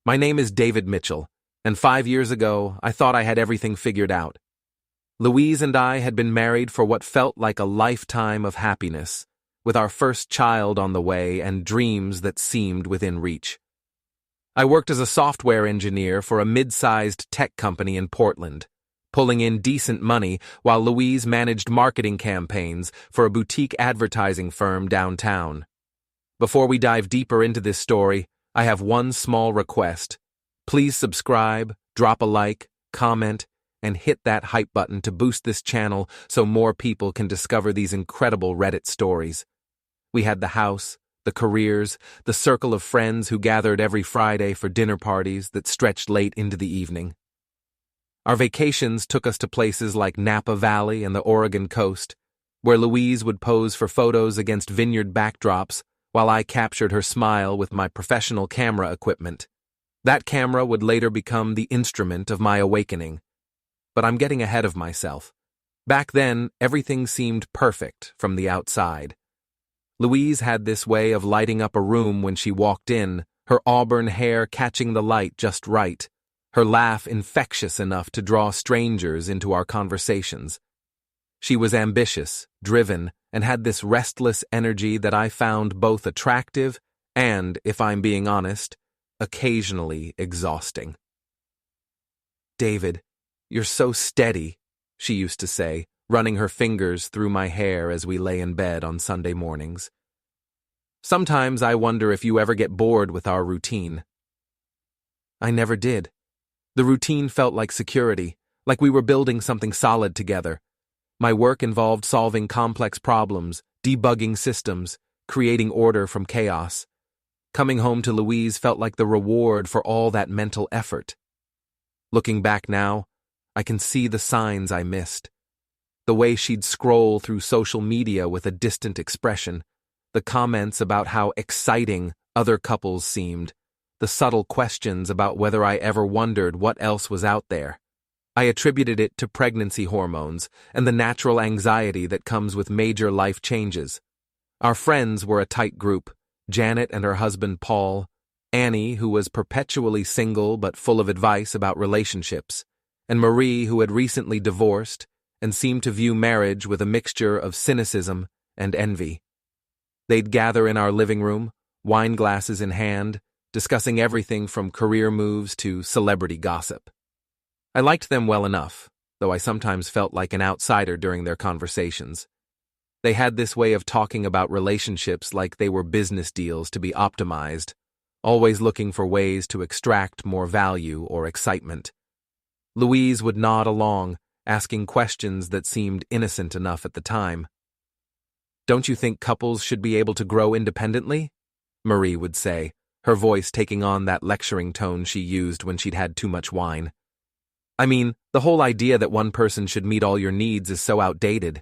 My name is David Mitchell, and 5 years ago, I thought I had everything figured out. Louise and I had been married for what felt like a lifetime of happiness, with our first child on the way and dreams that seemed within reach. I worked as a software engineer for a mid-sized tech company in Portland, pulling in decent money while Louise managed marketing campaigns for a boutique advertising firm downtown. Before we dive deeper into this story, I have one small request. Please subscribe, drop a like, comment, and hit that hype button to boost this channel so more people can discover these incredible Reddit stories. We had the house, the careers, the circle of friends who gathered every Friday for dinner parties that stretched late into the evening. Our vacations took us to places like Napa Valley and the Oregon coast, where Louise would pose for photos against vineyard backdrops while I captured her smile with my professional camera equipment. That camera would later become the instrument of my awakening. But I'm getting ahead of myself. Back then, everything seemed perfect from the outside. Louise had this way of lighting up a room when she walked in, her auburn hair catching the light just right, her laugh infectious enough to draw strangers into our conversations. She was ambitious, driven, and had this restless energy that I found both attractive and, if I'm being honest, occasionally exhausting. "David, you're so steady," she used to say, running her fingers through my hair as we lay in bed on Sunday mornings. "Sometimes I wonder if you ever get bored with our routine." I never did. The routine felt like security, like we were building something solid together. My work involved solving complex problems, debugging systems, creating order from chaos. Coming home to Louise felt like the reward for all that mental effort. Looking back now, I can see the signs I missed. The way she'd scroll through social media with a distant expression, the comments about how exciting other couples seemed, the subtle questions about whether I ever wondered what else was out there. I attributed it to pregnancy hormones and the natural anxiety that comes with major life changes. Our friends were a tight group: Janet and her husband Paul, Annie, who was perpetually single but full of advice about relationships, and Marie, who had recently divorced and seemed to view marriage with a mixture of cynicism and envy. They'd gather in our living room, wine glasses in hand, discussing everything from career moves to celebrity gossip. I liked them well enough, though I sometimes felt like an outsider during their conversations. They had this way of talking about relationships like they were business deals to be optimized, always looking for ways to extract more value or excitement. Louise would nod along, asking questions that seemed innocent enough at the time. "Don't you think couples should be able to grow independently?" Marie would say, her voice taking on that lecturing tone she used when she'd had too much wine. "I mean, the whole idea that one person should meet all your needs is so outdated."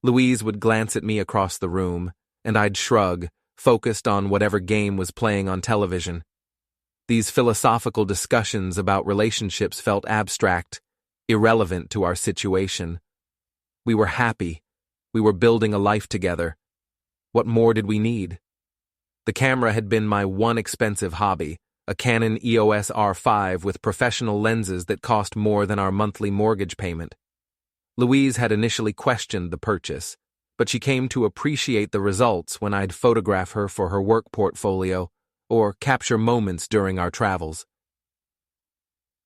Louise would glance at me across the room, and I'd shrug, focused on whatever game was playing on television. These philosophical discussions about relationships felt abstract, irrelevant to our situation. We were happy. We were building a life together. What more did we need? The camera had been my one expensive hobby, a Canon EOS R5 with professional lenses that cost more than our monthly mortgage payment. Louise had initially questioned the purchase, but she came to appreciate the results when I'd photograph her for her work portfolio or capture moments during our travels.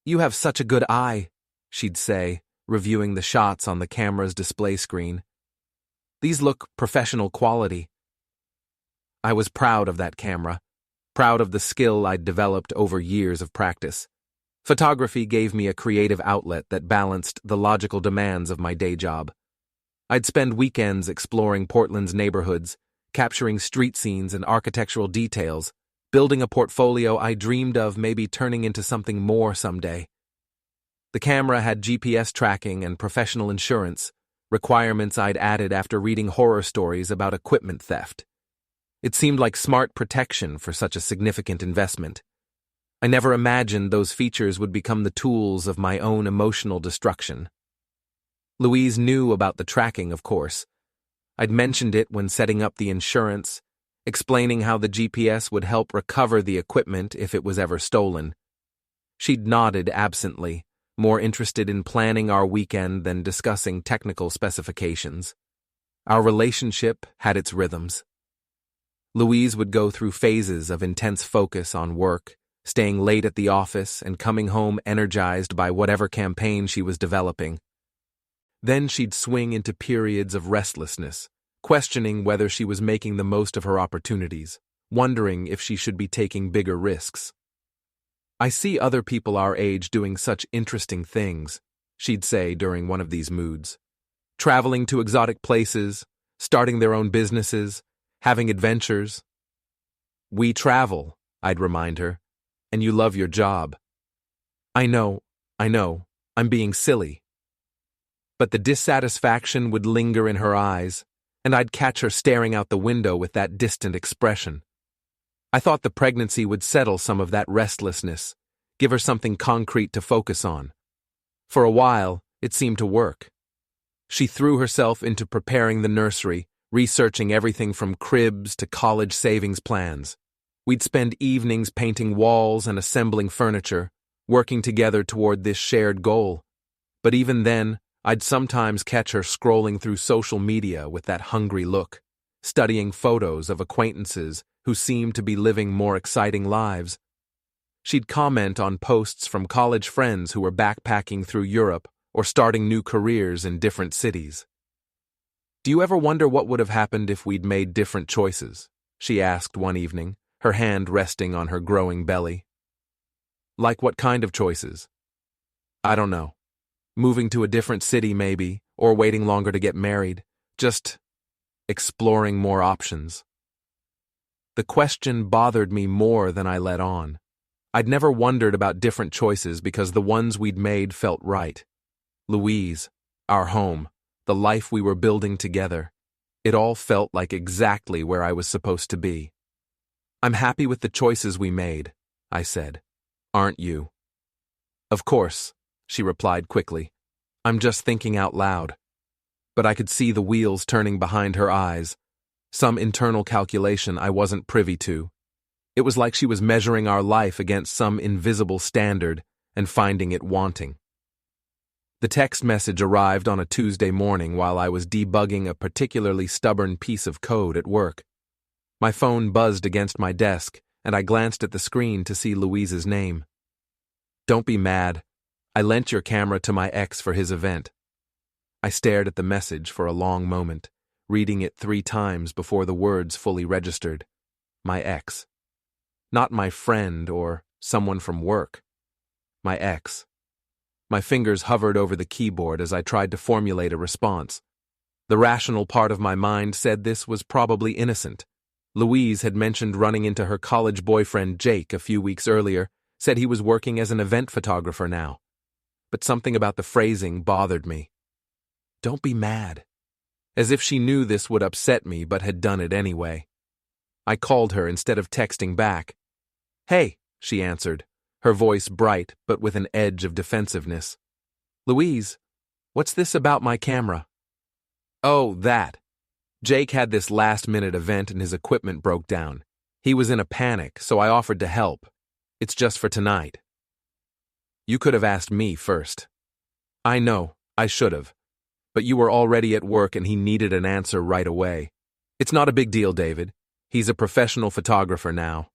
"You have such a good eye," she'd say, reviewing the shots on the camera's display screen. "These look professional quality." I was proud of that camera, proud of the skill I'd developed over years of practice. Photography gave me a creative outlet that balanced the logical demands of my day job. I'd spend weekends exploring Portland's neighborhoods, capturing street scenes and architectural details, building a portfolio I dreamed of maybe turning into something more someday. The camera had GPS tracking and professional insurance, requirements I'd added after reading horror stories about equipment theft. It seemed like smart protection for such a significant investment. I never imagined those features would become the tools of my own emotional destruction. Louise knew about the tracking, of course. I'd mentioned it when setting up the insurance, explaining how the GPS would help recover the equipment if it was ever stolen. She'd nodded absently, more interested in planning our weekend than discussing technical specifications. Our relationship had its rhythms. Louise would go through phases of intense focus on work, staying late at the office and coming home energized by whatever campaign she was developing. Then she'd swing into periods of restlessness, questioning whether she was making the most of her opportunities, wondering if she should be taking bigger risks. "I see other people our age doing such interesting things," she'd say during one of these moods. "Traveling to exotic places, starting their own businesses, having adventures." "We travel," I'd remind her, "and you love your job." I know, I'm being silly." But the dissatisfaction would linger in her eyes, and I'd catch her staring out the window with that distant expression. I thought the pregnancy would settle some of that restlessness, give her something concrete to focus on. For a while, it seemed to work. She threw herself into preparing the nursery, researching everything from cribs to college savings plans. We'd spend evenings painting walls and assembling furniture, working together toward this shared goal. But even then, I'd sometimes catch her scrolling through social media with that hungry look, studying photos of acquaintances who seemed to be living more exciting lives. She'd comment on posts from college friends who were backpacking through Europe or starting new careers in different cities. "Do you ever wonder what would have happened if we'd made different choices?" she asked one evening, her hand resting on her growing belly. "Like what kind of choices?" "I don't know. Moving to a different city maybe, or waiting longer to get married. Just exploring more options." The question bothered me more than I let on. I'd never wondered about different choices because the ones we'd made felt right. Louise, our home, the life we were building together. It all felt like exactly where I was supposed to be. "I'm happy with the choices we made," I said. "Aren't you?" "Of course," she replied quickly. "I'm just thinking out loud." But I could see the wheels turning behind her eyes, some internal calculation I wasn't privy to. It was like she was measuring our life against some invisible standard and finding it wanting. The text message arrived on a Tuesday morning while I was debugging a particularly stubborn piece of code at work. My phone buzzed against my desk, and I glanced at the screen to see Louise's name. "Don't be mad. I lent your camera to my ex for his event." I stared at the message for a long moment, reading it 3 times before the words fully registered. My ex. Not my friend or someone from work. My ex. My fingers hovered over the keyboard as I tried to formulate a response. The rational part of my mind said this was probably innocent. Louise had mentioned running into her college boyfriend Jake a few weeks earlier, said he was working as an event photographer now. But something about the phrasing bothered me. "Don't be mad." As if she knew this would upset me but had done it anyway. I called her instead of texting back. "Hey," she answered, her voice bright but with an edge of defensiveness. "Louise, what's this about my camera?" "Oh, that. Jake had this last-minute event and his equipment broke down. He was in a panic, so I offered to help. It's just for tonight." "You could have asked me first." "I know, I should have. But you were already at work and he needed an answer right away. It's not a big deal, David. He's a professional photographer now."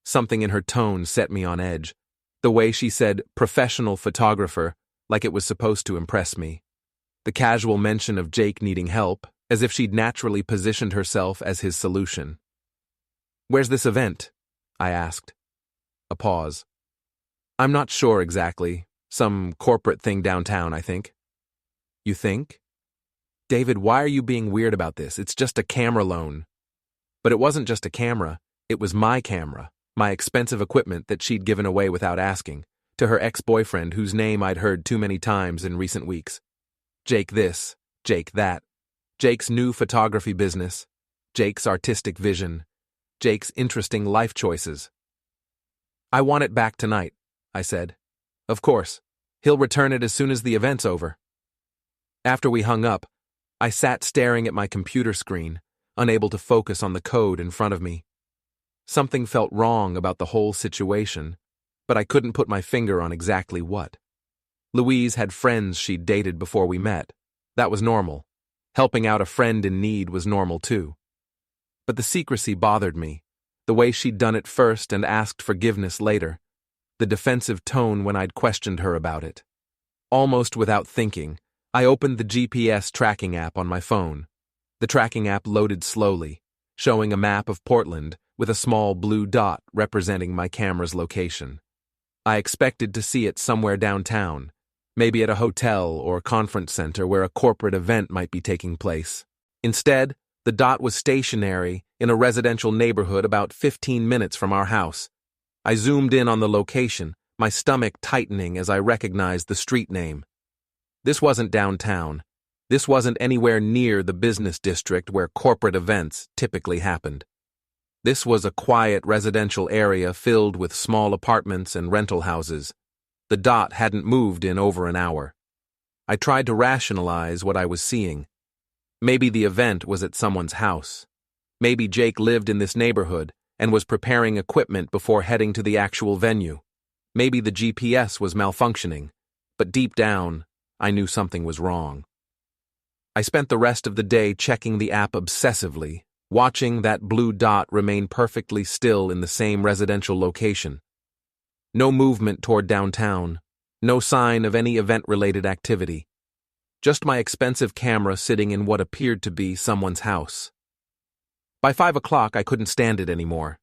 Something in her tone set me on edge. The way she said professional photographer, like it was supposed to impress me. The casual mention of Jake needing help, as if she'd naturally positioned herself as his solution. "Where's this event?" I asked. A pause. "I'm not sure exactly. Some corporate thing downtown, I think." "You think?" "David, why are you being weird about this? It's just a camera loan." But it wasn't just a camera, it was my camera, my expensive equipment that she'd given away without asking, to her ex-boyfriend whose name I'd heard too many times in recent weeks. Jake this, Jake that. Jake's new photography business, Jake's artistic vision, Jake's interesting life choices. "I want it back tonight," I said. "Of course. He'll return it as soon as the event's over." After we hung up, I sat staring at my computer screen, unable to focus on the code in front of me. Something felt wrong about the whole situation, but I couldn't put my finger on exactly what. Louise had friends she'd dated before we met. That was normal. Helping out a friend in need was normal too. But the secrecy bothered me, the way she'd done it first and asked forgiveness later, the defensive tone when I'd questioned her about it. Almost without thinking, I opened the GPS tracking app on my phone. The tracking app loaded slowly, showing a map of Portland with a small blue dot representing my camera's location. I expected to see it somewhere downtown, maybe at a hotel or conference center where a corporate event might be taking place. Instead, the dot was stationary in a residential neighborhood about 15 minutes from our house. I zoomed in on the location, my stomach tightening as I recognized the street name. This wasn't downtown. This wasn't anywhere near the business district where corporate events typically happened. This was a quiet residential area filled with small apartments and rental houses. The dot hadn't moved in over an hour. I tried to rationalize what I was seeing. Maybe the event was at someone's house. Maybe Jake lived in this neighborhood and was preparing equipment before heading to the actual venue. Maybe the GPS was malfunctioning, but deep down, I knew something was wrong. I spent the rest of the day checking the app obsessively, watching that blue dot remain perfectly still in the same residential location. No movement toward downtown, no sign of any event-related activity. Just my expensive camera sitting in what appeared to be someone's house. By 5 o'clock, I couldn't stand it anymore.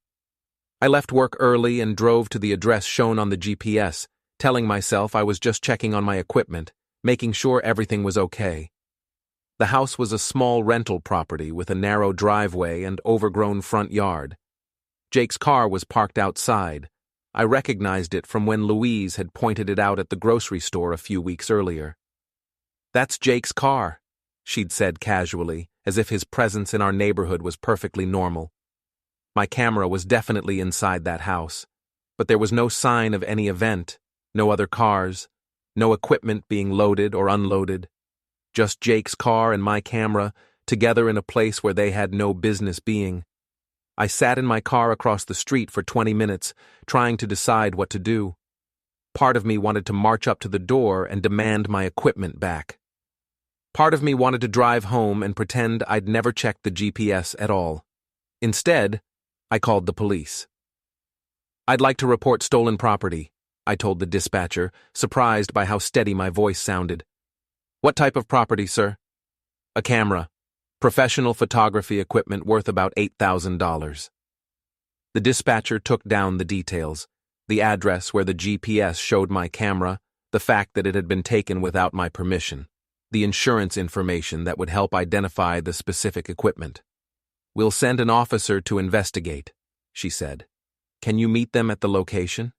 I left work early and drove to the address shown on the GPS, telling myself I was just checking on my equipment, making sure everything was okay. The house was a small rental property with a narrow driveway and overgrown front yard. Jake's car was parked outside. I recognized it from when Louise had pointed it out at the grocery store a few weeks earlier. "That's Jake's car," she'd said casually, as if his presence in our neighborhood was perfectly normal. My camera was definitely inside that house, but there was no sign of any event, no other cars, no equipment being loaded or unloaded. Just Jake's car and my camera, together in a place where they had no business being. I sat in my car across the street for 20 minutes, trying to decide what to do. Part of me wanted to march up to the door and demand my equipment back. Part of me wanted to drive home and pretend I'd never checked the GPS at all. Instead, I called the police. "I'd like to report stolen property," I told the dispatcher, surprised by how steady my voice sounded. "What type of property, sir?" "A camera. Professional photography equipment worth about $8,000. The dispatcher took down the details, the address where the GPS showed my camera, the fact that it had been taken without my permission, the insurance information that would help identify the specific equipment. "We'll send an officer to investigate," she said. "Can you meet them at the location?"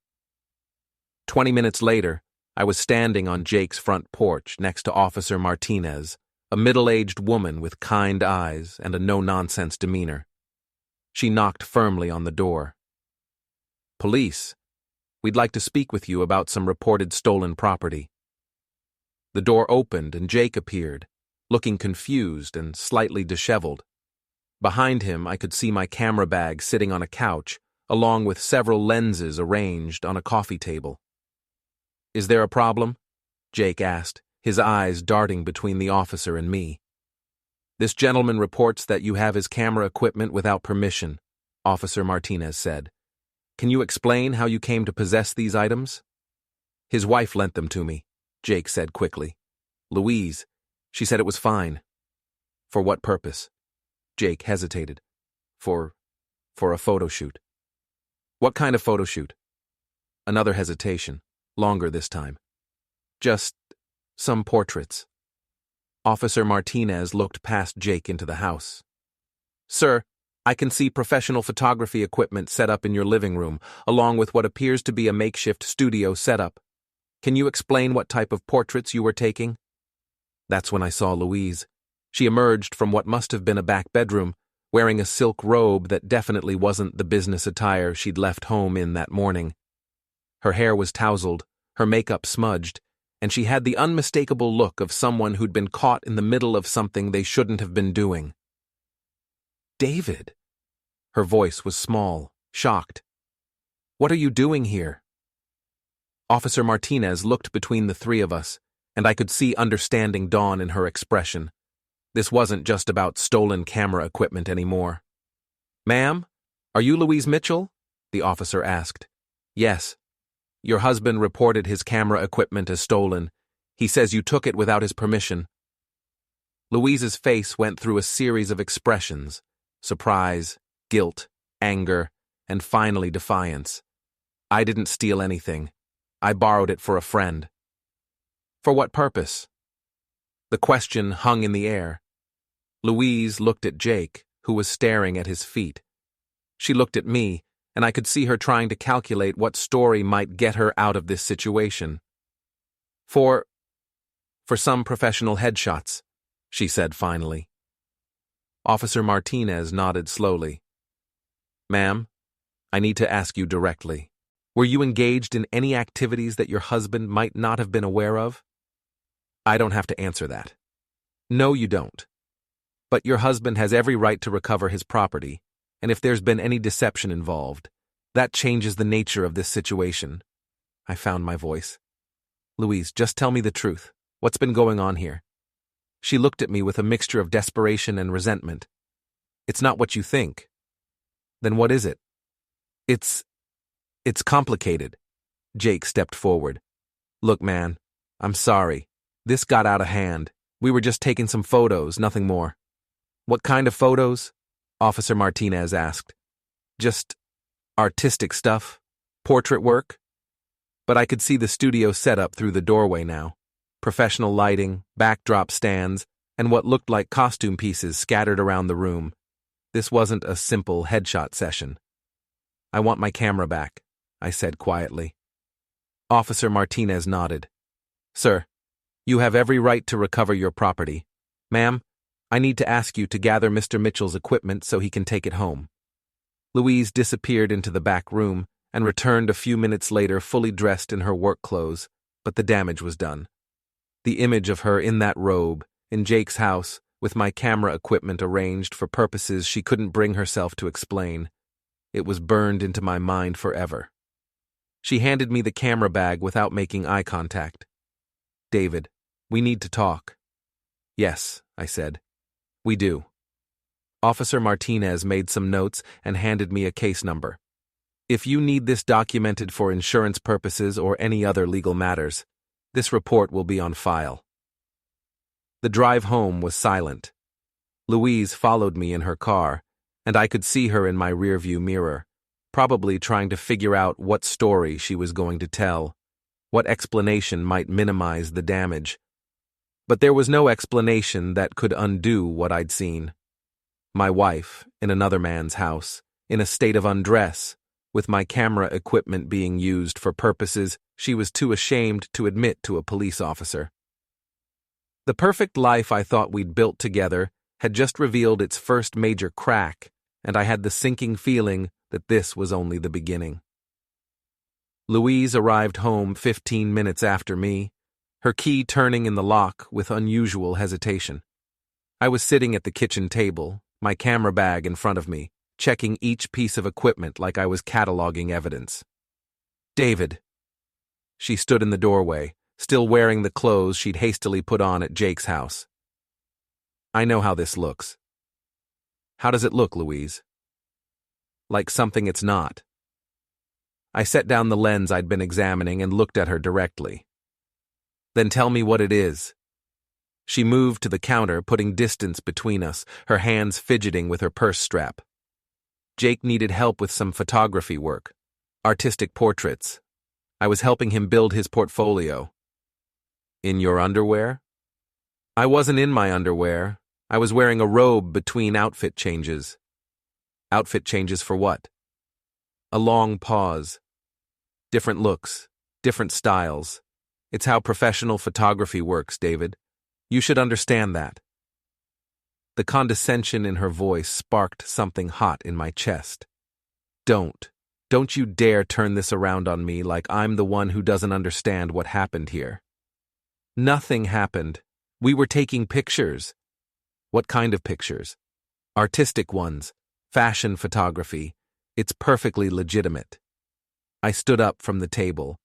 20 minutes later, I was standing on Jake's front porch next to Officer Martinez, a middle-aged woman with kind eyes and a no-nonsense demeanor. She knocked firmly on the door. "Police, we'd like to speak with you about some reported stolen property." The door opened and Jake appeared, looking confused and slightly disheveled. Behind him, I could see my camera bag sitting on a couch, along with several lenses arranged on a coffee table. "Is there a problem?" Jake asked, his eyes darting between the officer and me. "This gentleman reports that you have his camera equipment without permission," Officer Martinez said. "Can you explain how you came to possess these items?" "His wife lent them to me," Jake said quickly. "Louise, she said it was fine." "For what purpose?" Jake hesitated. For a photo shoot." "What kind of photo shoot?" Another hesitation, longer this time. "Just some portraits." Officer Martinez looked past Jake into the house. "Sir, I can see professional photography equipment set up in your living room, along with what appears to be a makeshift studio setup. Can you explain what type of portraits you were taking?" That's when I saw Louise. She emerged from what must have been a back bedroom, wearing a silk robe that definitely wasn't the business attire she'd left home in that morning. Her hair was tousled, her makeup smudged, and she had the unmistakable look of someone who'd been caught in the middle of something they shouldn't have been doing. David. Her voice was small, shocked. What are you doing here? Officer Martinez looked between the three of us, and I could see understanding dawn in her expression. This wasn't just about stolen camera equipment anymore. Ma'am, are you Louise Mitchell? The officer asked. Yes. Your husband reported his camera equipment as stolen. He says you took it without his permission. Louise's face went through a series of expressions: surprise, guilt, anger, and finally defiance. I didn't steal anything. I borrowed it for a friend. For what purpose? The question hung in the air. Louise looked at Jake, who was staring at his feet. She looked at me, and I could see her trying to calculate what story might get her out of this situation. For some professional headshots, she said finally. Officer Martinez nodded slowly. Ma'am, I need to ask you directly. Were you engaged in any activities that your husband might not have been aware of? I don't have to answer that. No, you don't. But your husband has every right to recover his property, and if there's been any deception involved, that changes the nature of this situation. I found my voice. Louise, just tell me the truth. What's been going on here? She looked at me with a mixture of desperation and resentment. It's not what you think. Then what is it? It's complicated. Jake stepped forward. Look, man, I'm sorry. This got out of hand. We were just taking some photos, nothing more. What kind of photos? Officer Martinez asked. Just artistic stuff? Portrait work? But I could see the studio setup through the doorway now. Professional lighting, backdrop stands, and what looked like costume pieces scattered around the room. This wasn't a simple headshot session. I want my camera back, I said quietly. Officer Martinez nodded. Sir, you have every right to recover your property. Ma'am, I need to ask you to gather Mr. Mitchell's equipment so he can take it home. Louise disappeared into the back room and returned a few minutes later fully dressed in her work clothes, but the damage was done. The image of her in that robe, in Jake's house, with my camera equipment arranged for purposes she couldn't bring herself to explain. It was burned into my mind forever. She handed me the camera bag without making eye contact. David, we need to talk. Yes, I said. We do. Officer Martinez made some notes and handed me a case number. If you need this documented for insurance purposes or any other legal matters, this report will be on file. The drive home was silent. Louise followed me in her car, and I could see her in my rearview mirror, probably trying to figure out what story she was going to tell, what explanation might minimize the damage. But there was no explanation that could undo what I'd seen. My wife, in another man's house, in a state of undress, with my camera equipment being used for purposes she was too ashamed to admit to a police officer. The perfect life I thought we'd built together had just revealed its first major crack, and I had the sinking feeling that this was only the beginning. Louise arrived home 15 minutes after me, her key turning in the lock with unusual hesitation. I was sitting at the kitchen table, my camera bag in front of me, checking each piece of equipment like I was cataloging evidence. David. She stood in the doorway, still wearing the clothes she'd hastily put on at Jake's house. I know how this looks. How does it look, Louise? Like something it's not. I set down the lens I'd been examining and looked at her directly. Then tell me what it is. She moved to the counter, putting distance between us, her hands fidgeting with her purse strap. Jake needed help with some photography work, artistic portraits. I was helping him build his portfolio. In your underwear? I wasn't in my underwear. I was wearing a robe between outfit changes. Outfit changes for what? A long pause. Different looks, different styles. It's how professional photography works, David. You should understand that. The condescension in her voice sparked something hot in my chest. Don't you dare turn this around on me like I'm the one who doesn't understand what happened here. Nothing happened. We were taking pictures. What kind of pictures? Artistic ones, fashion photography. It's perfectly legitimate. I stood up from the table.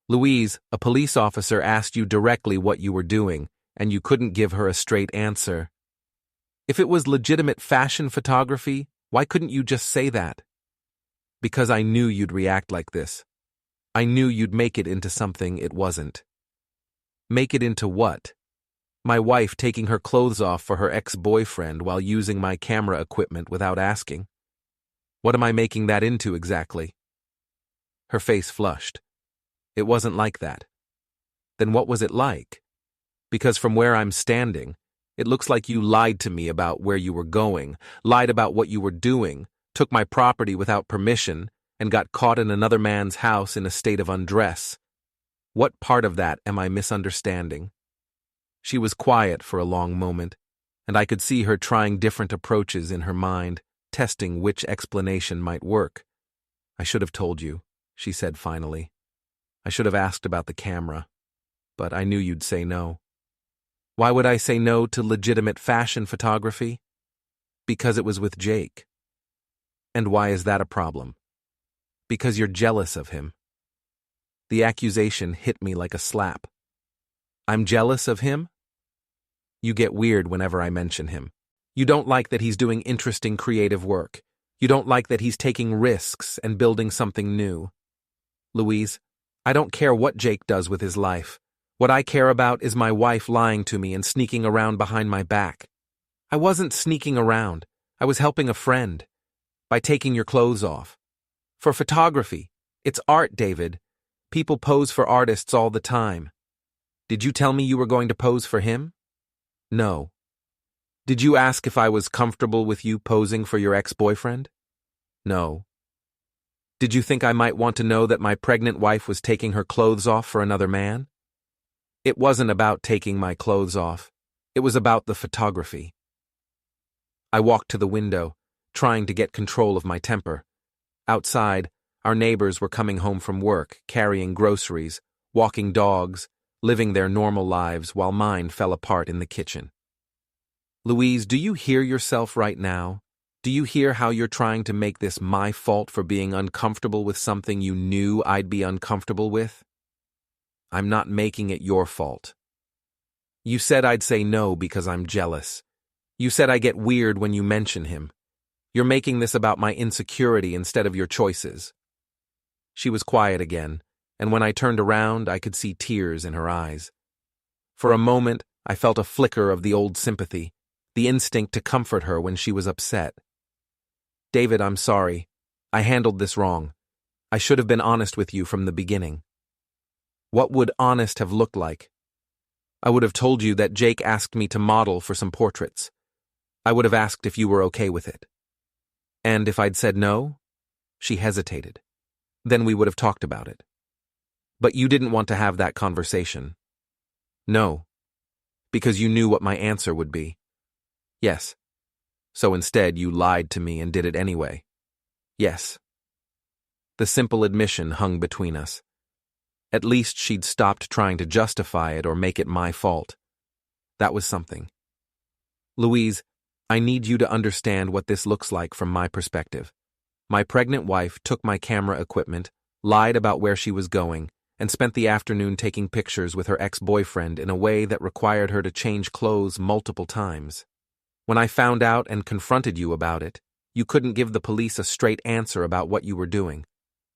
Louise, a police officer asked you directly what you were doing, and you couldn't give her a straight answer. If it was legitimate fashion photography, why couldn't you just say that? Because I knew you'd react like this. I knew you'd make it into something it wasn't. Make it into what? My wife taking her clothes off for her ex-boyfriend while using my camera equipment without asking. What am I making that into exactly? Her face flushed. It wasn't like that. Then what was it like? Because from where I'm standing, it looks like you lied to me about where you were going, lied about what you were doing, took my property without permission, and got caught in another man's house in a state of undress. What part of that am I misunderstanding? She was quiet for a long moment, and I could see her trying different approaches in her mind, testing which explanation might work. I should have told you, she said finally. I should have asked about the camera, but I knew you'd say no. Why would I say no to legitimate fashion photography? Because it was with Jake. And why is that a problem? Because you're jealous of him. The accusation hit me like a slap. I'm jealous of him? You get weird whenever I mention him. You don't like that he's doing interesting creative work. You don't like that he's taking risks and building something new. Louise, I don't care what Jake does with his life. What I care about is my wife lying to me and sneaking around behind my back. I wasn't sneaking around. I was helping a friend. By taking your clothes off. For photography. It's art, David. People pose for artists all the time. Did you tell me you were going to pose for him? No. Did you ask if I was comfortable with you posing for your ex-boyfriend? No. Did you think I might want to know that my pregnant wife was taking her clothes off for another man? It wasn't about taking my clothes off. It was about the photography. I walked to the window, trying to get control of my temper. Outside, our neighbors were coming home from work, carrying groceries, walking dogs, living their normal lives while mine fell apart in the kitchen. Louise, do you hear yourself right now? Do you hear how you're trying to make this my fault for being uncomfortable with something you knew I'd be uncomfortable with? I'm not making it your fault. You said I'd say no because I'm jealous. You said I get weird when you mention him. You're making this about my insecurity instead of your choices. She was quiet again, and when I turned around, I could see tears in her eyes. For a moment, I felt a flicker of the old sympathy, the instinct to comfort her when she was upset. David, I'm sorry. I handled this wrong. I should have been honest with you from the beginning. What would honest have looked like? I would have told you that Jake asked me to model for some portraits. I would have asked if you were okay with it. And if I'd said no? She hesitated. Then we would have talked about it. But you didn't want to have that conversation. No. Because you knew what my answer would be. Yes. So instead, you lied to me and did it anyway. Yes. The simple admission hung between us. At least she'd stopped trying to justify it or make it my fault. That was something. Louise, I need you to understand what this looks like from my perspective. My pregnant wife took my camera equipment, lied about where she was going, and spent the afternoon taking pictures with her ex-boyfriend in a way that required her to change clothes multiple times. When I found out and confronted you about it, you couldn't give the police a straight answer about what you were doing.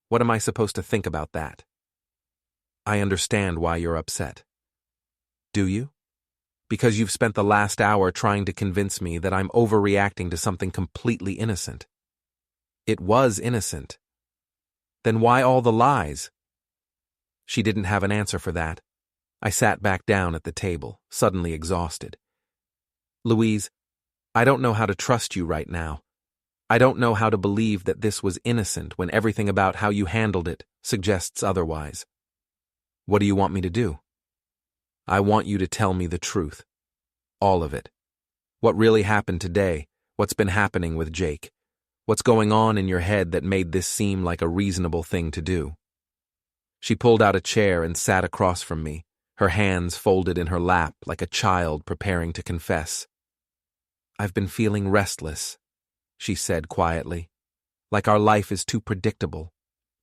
What am I supposed to think about that? I understand why you're upset. Do you? Because you've spent the last hour trying to convince me that I'm overreacting to something completely innocent. It was innocent. Then why all the lies? She didn't have an answer for that. I sat back down at the table, suddenly exhausted. Louise, I don't know how to trust you right now. I don't know how to believe that this was innocent when everything about how you handled it suggests otherwise. What do you want me to do? I want you to tell me the truth. All of it. What really happened today, what's been happening with Jake, what's going on in your head that made this seem like a reasonable thing to do. She pulled out a chair and sat across from me, her hands folded in her lap like a child preparing to confess. I've been feeling restless, she said quietly, like our life is too predictable,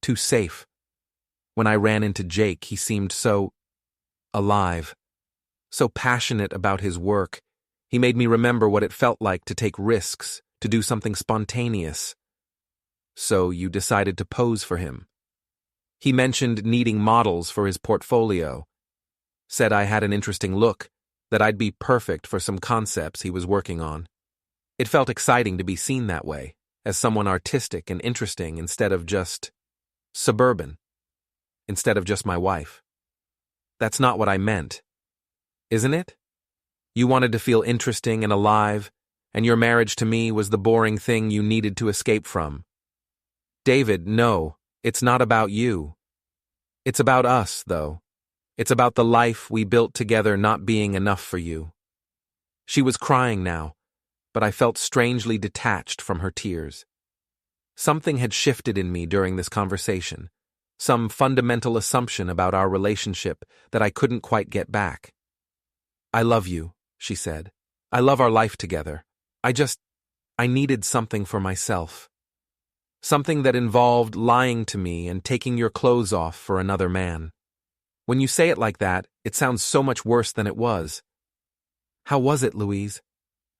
too safe. When I ran into Jake, he seemed so alive, so passionate about his work. He made me remember what it felt like to take risks, to do something spontaneous. So you decided to pose for him. He mentioned needing models for his portfolio, said I had an interesting look, that I'd be perfect for some concepts he was working on. It felt exciting to be seen that way, as someone artistic and interesting instead of just suburban, instead of just my wife. That's not what I meant, isn't it? You wanted to feel interesting and alive, and your marriage to me was the boring thing you needed to escape from. David, no, it's not about you. It's about us, though. It's about the life we built together not being enough for you. She was crying now, but I felt strangely detached from her tears. Something had shifted in me during this conversation, some fundamental assumption about our relationship that I couldn't quite get back. I love you, she said. I love our life together. I needed something for myself. Something that involved lying to me and taking your clothes off for another man. When you say it like that, it sounds so much worse than it was. How was it, Louise?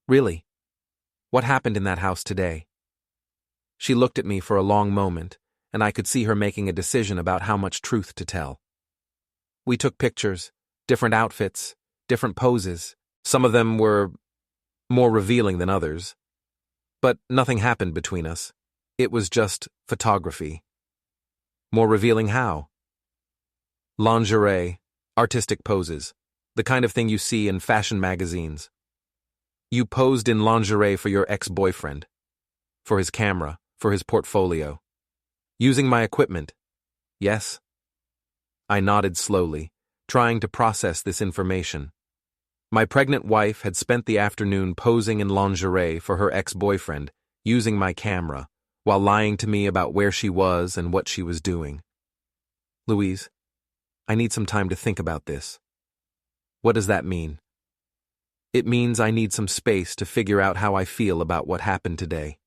Really? What happened in that house today? She looked at me for a long moment, and I could see her making a decision about how much truth to tell. We took pictures, different outfits, different poses. Some of them were more revealing than others. But nothing happened between us. It was just photography. More revealing how? Lingerie, artistic poses, the kind of thing you see in fashion magazines. You posed in lingerie for your ex-boyfriend, for his camera, for his portfolio. Using my equipment, yes? I nodded slowly, trying to process this information. My pregnant wife had spent the afternoon posing in lingerie for her ex-boyfriend, using my camera, while lying to me about where she was and what she was doing. Louise, I need some time to think about this. What does that mean? It means I need some space to figure out how I feel about what happened today.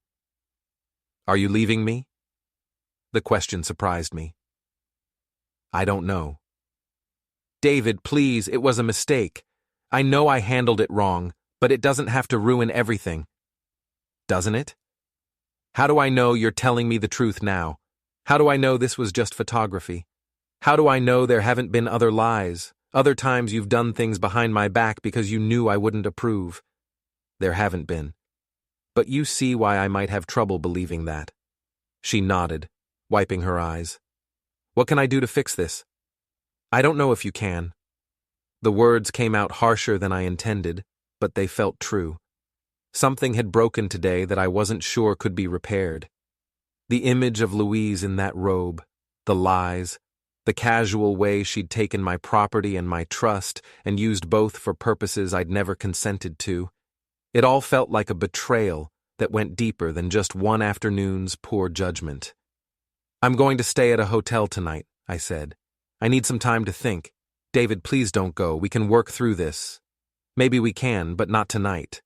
Are you leaving me? The question surprised me. I don't know. David, please, it was a mistake. I know I handled it wrong, but it doesn't have to ruin everything. Doesn't it? How do I know you're telling me the truth now? How do I know this was just photography? How do I know there haven't been other lies, other times you've done things behind my back because you knew I wouldn't approve? There haven't been. But you see why I might have trouble believing that. She nodded, wiping her eyes. What can I do to fix this? I don't know if you can. The words came out harsher than I intended, but they felt true. Something had broken today that I wasn't sure could be repaired. The image of Louise in that robe, the lies, the casual way she'd taken my property and my trust and used both for purposes I'd never consented to. It all felt like a betrayal that went deeper than just one afternoon's poor judgment. I'm going to stay at a hotel tonight, I said. I need some time to think. David, please don't go. We can work through this. Maybe we can, but not tonight.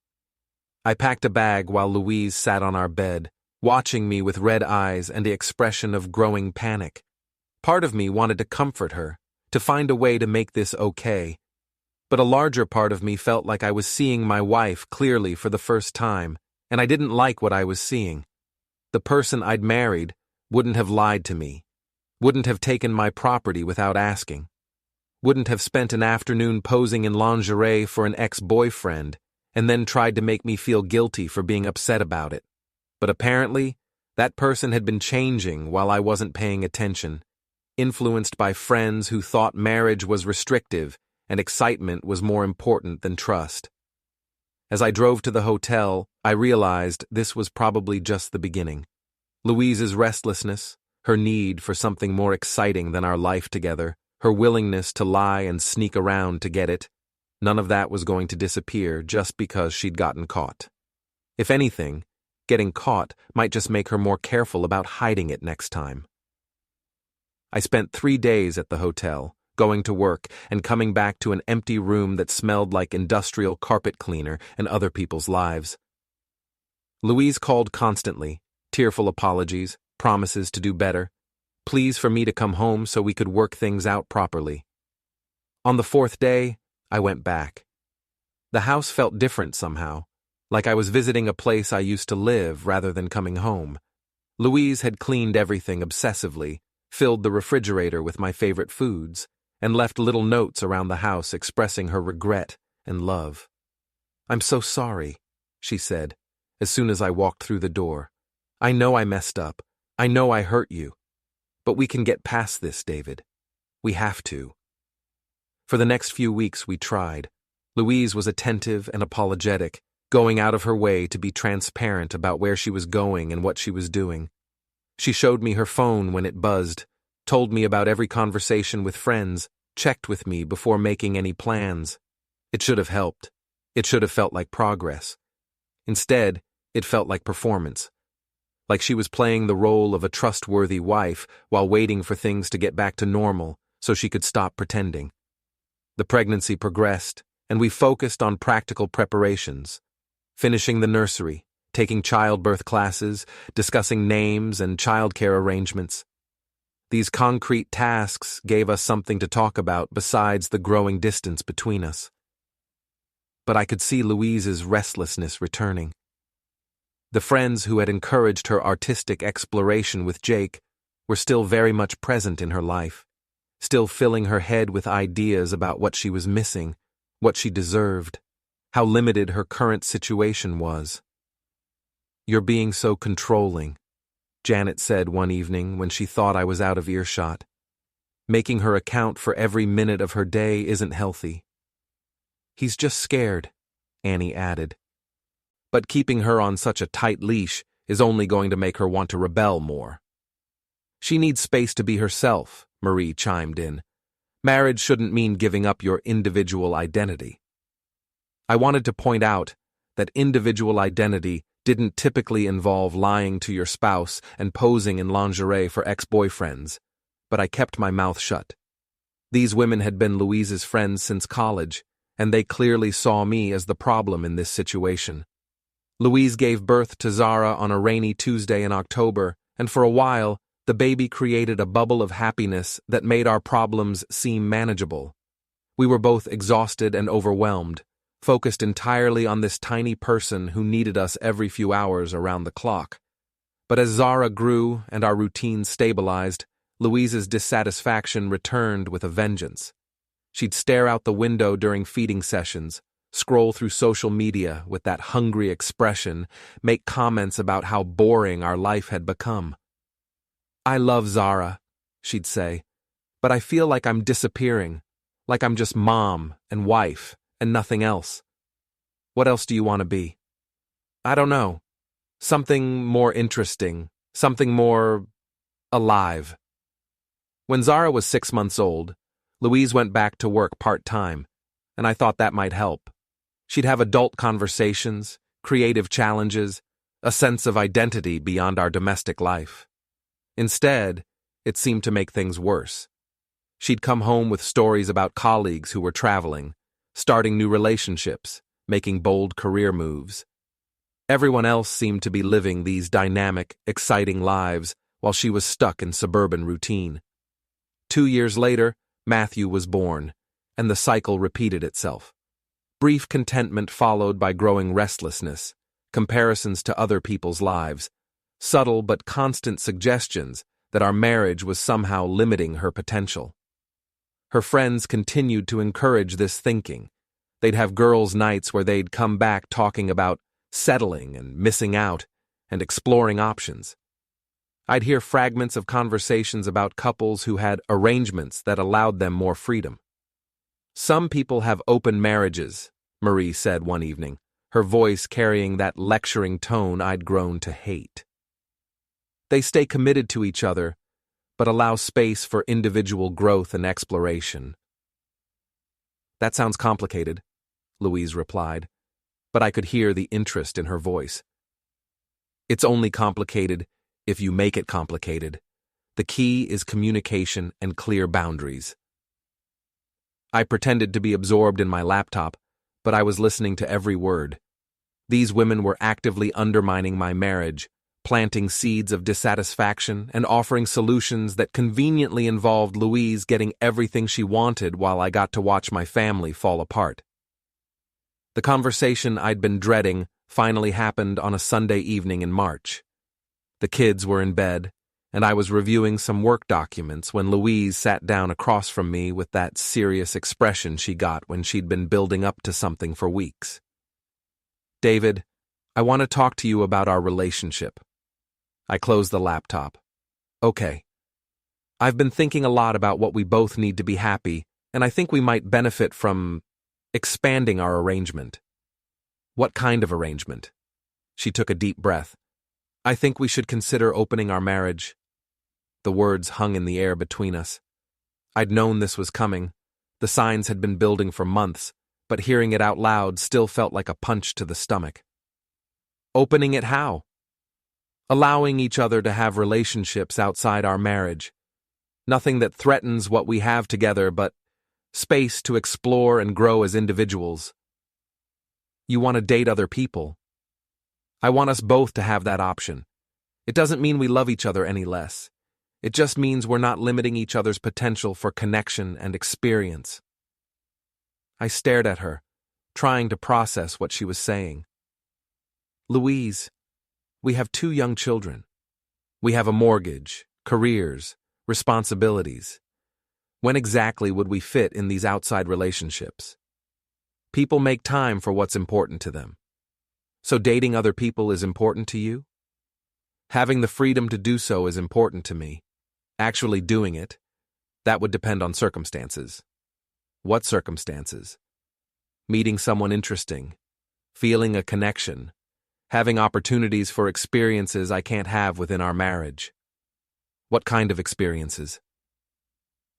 I packed a bag while Louise sat on our bed, watching me with red eyes and the expression of growing panic. Part of me wanted to comfort her, to find a way to make this okay. But a larger part of me felt like I was seeing my wife clearly for the first time, and I didn't like what I was seeing. The person I'd married wouldn't have lied to me, wouldn't have taken my property without asking, wouldn't have spent an afternoon posing in lingerie for an ex-boyfriend, and then tried to make me feel guilty for being upset about it. But apparently, that person had been changing while I wasn't paying attention, influenced by friends who thought marriage was restrictive and excitement was more important than trust. As I drove to the hotel, I realized this was probably just the beginning. Louise's restlessness, her need for something more exciting than our life together, her willingness to lie and sneak around to get it, none of that was going to disappear just because she'd gotten caught. If anything, getting caught might just make her more careful about hiding it next time. I spent 3 days at the hotel, going to work and coming back to an empty room that smelled like industrial carpet cleaner and other people's lives. Louise called constantly, tearful apologies, promises to do better, pleas for me to come home so we could work things out properly. On the fourth day, I went back. The house felt different somehow, like I was visiting a place I used to live rather than coming home. Louise had cleaned everything obsessively, filled the refrigerator with my favorite foods, and left little notes around the house expressing her regret and love. "I'm so sorry," she said, as soon as I walked through the door. "I know I messed up. I know I hurt you. But we can get past this, David. We have to." For the next few weeks we tried. Louise was attentive and apologetic, going out of her way to be transparent about where she was going and what she was doing. She showed me her phone when it buzzed, told me about every conversation with friends, checked with me before making any plans. It should have helped. It should have felt like progress. Instead, it felt like performance. Like she was playing the role of a trustworthy wife while waiting for things to get back to normal so she could stop pretending. The pregnancy progressed, and we focused on practical preparations, finishing the nursery, taking childbirth classes, discussing names and childcare arrangements. These concrete tasks gave us something to talk about besides the growing distance between us. But I could see Louise's restlessness returning. The friends who had encouraged her artistic exploration with Jake were still very much present in her life, still filling her head with ideas about what she was missing, what she deserved, how limited her current situation was. "You're being so controlling," Janet said one evening when she thought I was out of earshot. "Making her account for every minute of her day isn't healthy." "He's just scared," Annie added. "But keeping her on such a tight leash is only going to make her want to rebel more." "She needs space to be herself," Marie chimed in. "Marriage shouldn't mean giving up your individual identity." I wanted to point out that individual identity didn't typically involve lying to your spouse and posing in lingerie for ex-boyfriends, but I kept my mouth shut. These women had been Louise's friends since college, and they clearly saw me as the problem in this situation. Louise gave birth to Zara on a rainy Tuesday in October, and for a while, the baby created a bubble of happiness that made our problems seem manageable. We were both exhausted and overwhelmed, focused entirely on this tiny person who needed us every few hours around the clock. But as Zara grew and our routine stabilized, Louise's dissatisfaction returned with a vengeance. She'd stare out the window during feeding sessions, scroll through social media with that hungry expression, make comments about how boring our life had become. "I love Zara," she'd say, "but I feel like I'm disappearing, like I'm just mom and wife and nothing else. What else do you want to be?" "I don't know. Something more interesting, something more alive." When Zara was 6 months old, Louise went back to work part-time, and I thought that might help. She'd have adult conversations, creative challenges, a sense of identity beyond our domestic life. Instead, it seemed to make things worse. She'd come home with stories about colleagues who were traveling, starting new relationships, making bold career moves. Everyone else seemed to be living these dynamic, exciting lives while she was stuck in suburban routine. 2 years later, Matthew was born, and the cycle repeated itself. Brief contentment followed by growing restlessness, comparisons to other people's lives, subtle but constant suggestions that our marriage was somehow limiting her potential. Her friends continued to encourage this thinking. They'd have girls' nights where they'd come back talking about settling and missing out and exploring options. I'd hear fragments of conversations about couples who had arrangements that allowed them more freedom. "Some people have open marriages," Marie said one evening, her voice carrying that lecturing tone I'd grown to hate. "They stay committed to each other, but allow space for individual growth and exploration." "That sounds complicated," Louise replied, but I could hear the interest in her voice. "It's only complicated if you make it complicated. The key is communication and clear boundaries." I pretended to be absorbed in my laptop, but I was listening to every word. These women were actively undermining my marriage, planting seeds of dissatisfaction and offering solutions that conveniently involved Louise getting everything she wanted while I got to watch my family fall apart. The conversation I'd been dreading finally happened on a Sunday evening in March. The kids were in bed, and I was reviewing some work documents when Louise sat down across from me with that serious expression she got when she'd been building up to something for weeks. "David, I want to talk to you about our relationship." I closed the laptop. "Okay. I've been thinking a lot about what we both need to be happy, and I think we might benefit from expanding our arrangement." "What kind of arrangement?" She took a deep breath. "I think we should consider opening our marriage." The words hung in the air between us. I'd known this was coming. The signs had been building for months, but hearing it out loud still felt like a punch to the stomach. "Opening it how?" "Allowing each other to have relationships outside our marriage. Nothing that threatens what we have together, but space to explore and grow as individuals." "You want to date other people?" "I want us both to have that option. It doesn't mean we love each other any less. It just means we're not limiting each other's potential for connection and experience." I stared at her, trying to process what she was saying. "Louise, we have 2 young children. We have a mortgage, careers, responsibilities. When exactly would we fit in these outside relationships? People make time for what's important to them. So dating other people is important to you? Having the freedom to do so is important to me. Actually doing it, that would depend on circumstances." "What circumstances?" "Meeting someone interesting, feeling a connection, having opportunities for experiences I can't have within our marriage." "What kind of experiences?"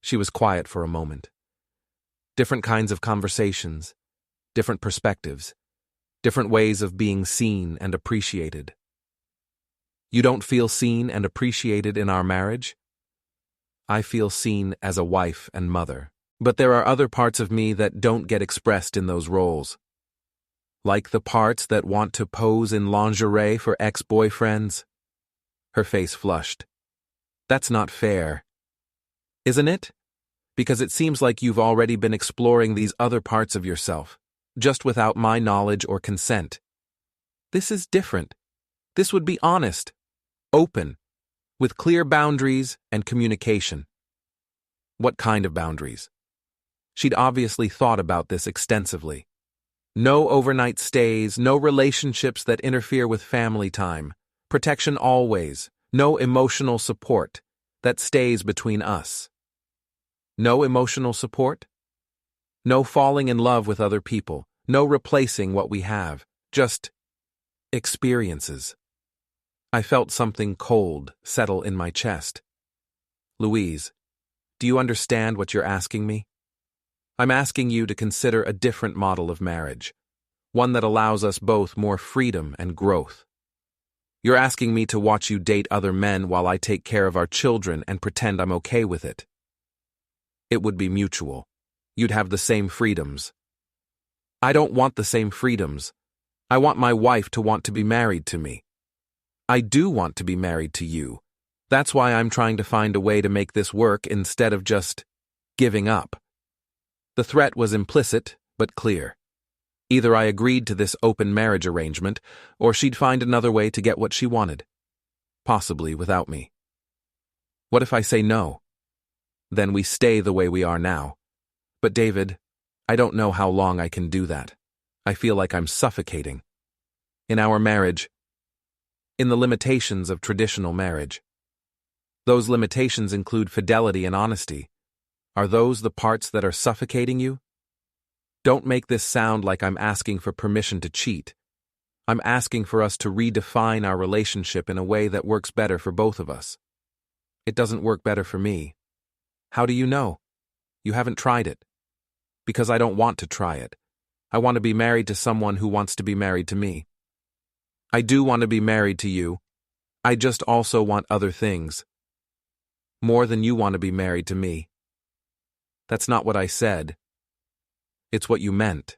She was quiet for a moment. "Different kinds of conversations, different perspectives, different ways of being seen and appreciated." "You don't feel seen and appreciated in our marriage?" "I feel seen as a wife and mother, but there are other parts of me that don't get expressed in those roles. Like the parts that want to pose in lingerie for ex-boyfriends." Her face flushed. "That's not fair." "Isn't it? Because it seems like you've already been exploring these other parts of yourself, just without my knowledge or consent. This is different. This would be honest, open, with clear boundaries and communication." "What kind of boundaries?" She'd obviously thought about this extensively. "No overnight stays, no relationships that interfere with family time, protection always, no emotional support that stays between us." "No emotional support?" "No falling in love with other people, no replacing what we have, just experiences." I felt something cold settle in my chest. "Louise, do you understand what you're asking me? I'm asking you to consider a different model of marriage, one that allows us both more freedom and growth. You're asking me to watch you date other men while I take care of our children and pretend I'm okay with it. It would be mutual. You'd have the same freedoms." "I don't want the same freedoms. I want my wife to want to be married to me." "I do want to be married to you. That's why I'm trying to find a way to make this work instead of just giving up." The threat was implicit, but clear. Either I agreed to this open marriage arrangement, or she'd find another way to get what she wanted. Possibly without me. "What if I say no?" "Then we stay the way we are now." "But David, I don't know how long I can do that. I feel like I'm suffocating. In our marriage, in the limitations of traditional marriage. Those limitations include fidelity and honesty. Are those the parts that are suffocating you? Don't make this sound like I'm asking for permission to cheat. I'm asking for us to redefine our relationship in a way that works better for both of us. It doesn't work better for me. How do you know? You haven't tried it. Because I don't want to try it. I want to be married to someone who wants to be married to me. I do want to be married to you. I just also want other things. More than you want to be married to me. That's not what I said. It's what you meant."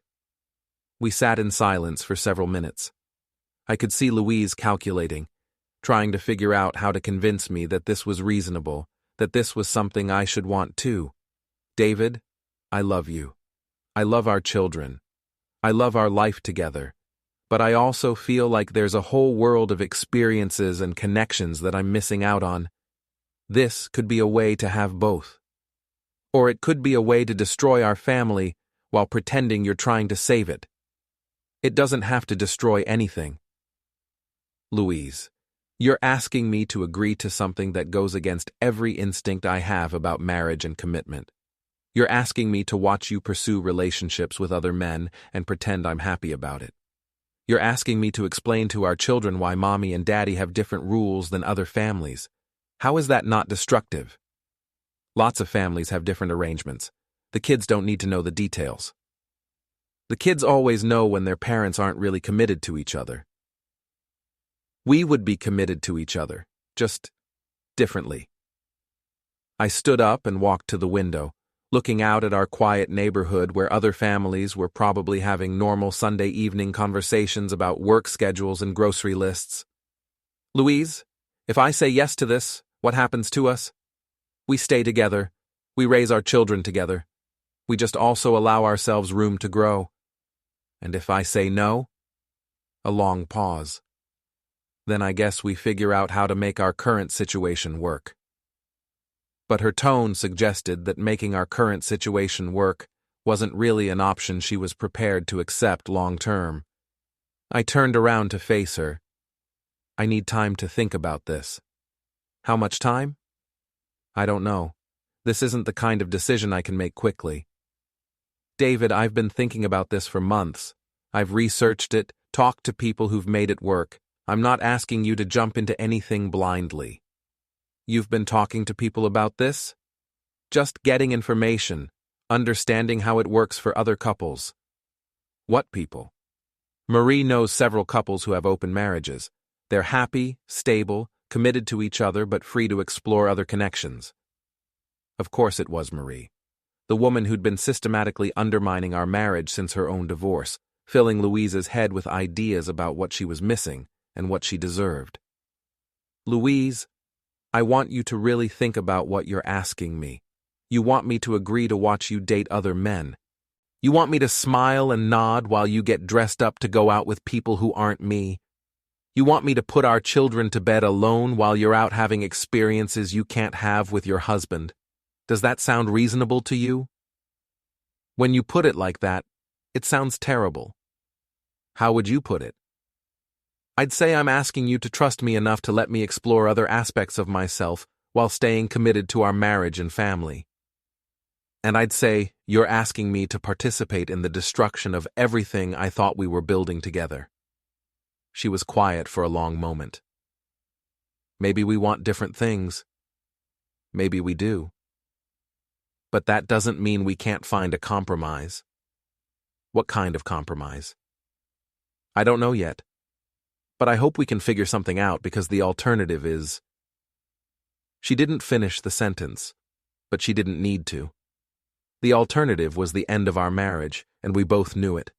We sat in silence for several minutes. I could see Louise calculating, trying to figure out how to convince me that this was reasonable, that this was something I should want too. David, I love you. I love our children. I love our life together. But I also feel like there's a whole world of experiences and connections that I'm missing out on. This could be a way to have both. Or it could be a way to destroy our family while pretending you're trying to save it. It doesn't have to destroy anything. Louise, you're asking me to agree to something that goes against every instinct I have about marriage and commitment. You're asking me to watch you pursue relationships with other men and pretend I'm happy about it. You're asking me to explain to our children why mommy and daddy have different rules than other families. How is that not destructive? Lots of families have different arrangements. The kids don't need to know the details. The kids always know when their parents aren't really committed to each other. We would be committed to each other, just differently. I stood up and walked to the window, looking out at our quiet neighborhood where other families were probably having normal Sunday evening conversations about work schedules and grocery lists. Louise, if I say yes to this, what happens to us? We stay together. We raise our children together. We just also allow ourselves room to grow. And if I say no? A long pause. Then I guess we figure out how to make our current situation work. But her tone suggested that making our current situation work wasn't really an option she was prepared to accept long term. I turned around to face her. I need time to think about this. How much time? I don't know. This isn't the kind of decision I can make quickly. David, I've been thinking about this for months. I've researched it, talked to people who've made it work. I'm not asking you to jump into anything blindly. You've been talking to people about this? Just getting information, understanding how it works for other couples. What people? Marie knows several couples who have open marriages. They're happy, stable, committed to each other but free to explore other connections. Of course it was Marie, the woman who'd been systematically undermining our marriage since her own divorce, filling Louise's head with ideas about what she was missing and what she deserved. Louise, I want you to really think about what you're asking me. You want me to agree to watch you date other men. You want me to smile and nod while you get dressed up to go out with people who aren't me. You want me to put our children to bed alone while you're out having experiences you can't have with your husband. Does that sound reasonable to you? When you put it like that, it sounds terrible. How would you put it? I'd say I'm asking you to trust me enough to let me explore other aspects of myself while staying committed to our marriage and family. And I'd say you're asking me to participate in the destruction of everything I thought we were building together. She was quiet for a long moment. Maybe we want different things. Maybe we do. But that doesn't mean we can't find a compromise. What kind of compromise? I don't know yet. But I hope we can figure something out because the alternative is... She didn't finish the sentence, but she didn't need to. The alternative was the end of our marriage, and we both knew it.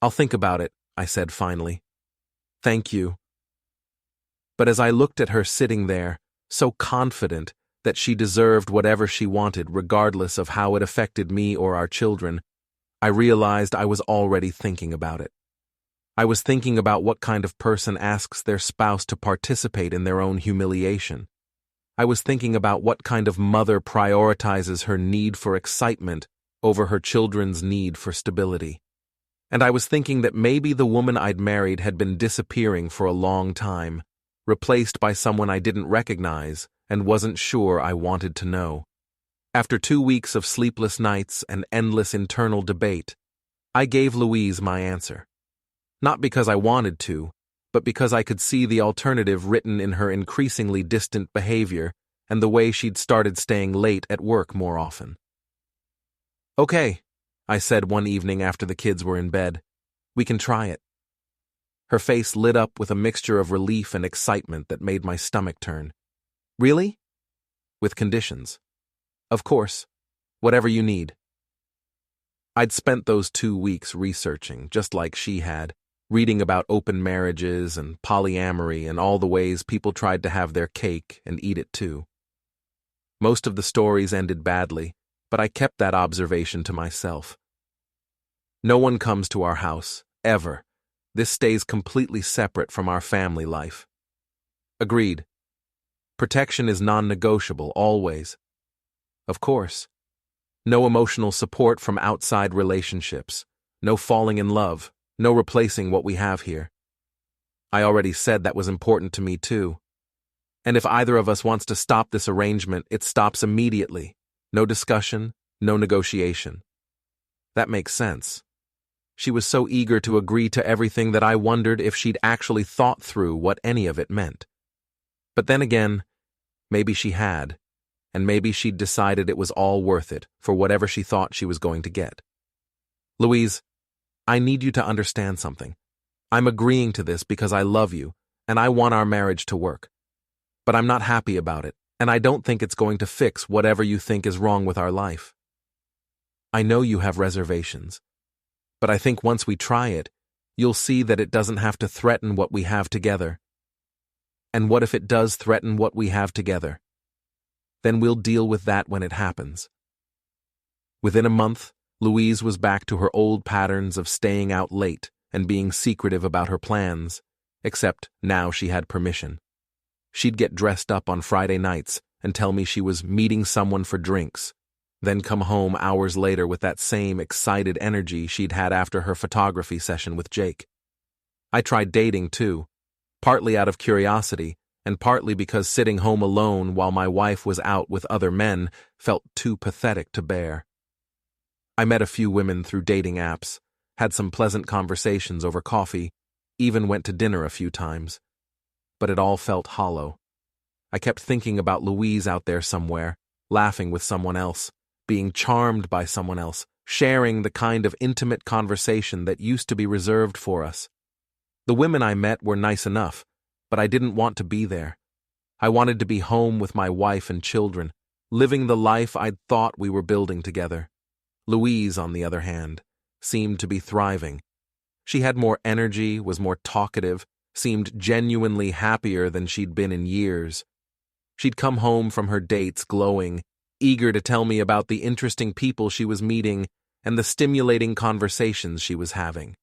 I'll think about it, I said finally. Thank you. But as I looked at her sitting there, so confident that she deserved whatever she wanted regardless of how it affected me or our children, I realized I was already thinking about it. I was thinking about what kind of person asks their spouse to participate in their own humiliation. I was thinking about what kind of mother prioritizes her need for excitement over her children's need for stability. And I was thinking that maybe the woman I'd married had been disappearing for a long time, replaced by someone I didn't recognize and wasn't sure I wanted to know. After 2 weeks of sleepless nights and endless internal debate, I gave Louise my answer. Not because I wanted to, but because I could see the alternative written in her increasingly distant behavior and the way she'd started staying late at work more often. Okay, I said one evening after the kids were in bed. We can try it. Her face lit up with a mixture of relief and excitement that made my stomach turn. Really? With conditions. Of course. Whatever you need. I'd spent those 2 weeks researching, just like she had, reading about open marriages and polyamory and all the ways people tried to have their cake and eat it too. Most of the stories ended badly, but I kept that observation to myself. No one comes to our house, ever. This stays completely separate from our family life. Agreed. Protection is non-negotiable, always. Of course. No emotional support from outside relationships. No falling in love. No replacing what we have here. I already said that was important to me too. And if either of us wants to stop this arrangement, it stops immediately. No discussion, no negotiation. That makes sense. She was so eager to agree to everything that I wondered if she'd actually thought through what any of it meant. But then again, maybe she had, and maybe she'd decided it was all worth it for whatever she thought she was going to get. Louise, I need you to understand something. I'm agreeing to this because I love you, and I want our marriage to work. But I'm not happy about it, and I don't think it's going to fix whatever you think is wrong with our life. I know you have reservations, but I think once we try it, you'll see that it doesn't have to threaten what we have together. And what if it does threaten what we have together? Then we'll deal with that when it happens. Within a month, Louise was back to her old patterns of staying out late and being secretive about her plans, except now she had permission. She'd get dressed up on Friday nights and tell me she was meeting someone for drinks, then come home hours later with that same excited energy she'd had after her photography session with Jake. I tried dating too, partly out of curiosity and partly because sitting home alone while my wife was out with other men felt too pathetic to bear. I met a few women through dating apps, had some pleasant conversations over coffee, even went to dinner a few times. But it all felt hollow. I kept thinking about Louise out there somewhere, laughing with someone else, being charmed by someone else, sharing the kind of intimate conversation that used to be reserved for us. The women I met were nice enough, but I didn't want to be there. I wanted to be home with my wife and children, living the life I'd thought we were building together. Louise, on the other hand, seemed to be thriving. She had more energy, was more talkative, seemed genuinely happier than she'd been in years. She'd come home from her dates glowing, eager to tell me about the interesting people she was meeting and the stimulating conversations she was having.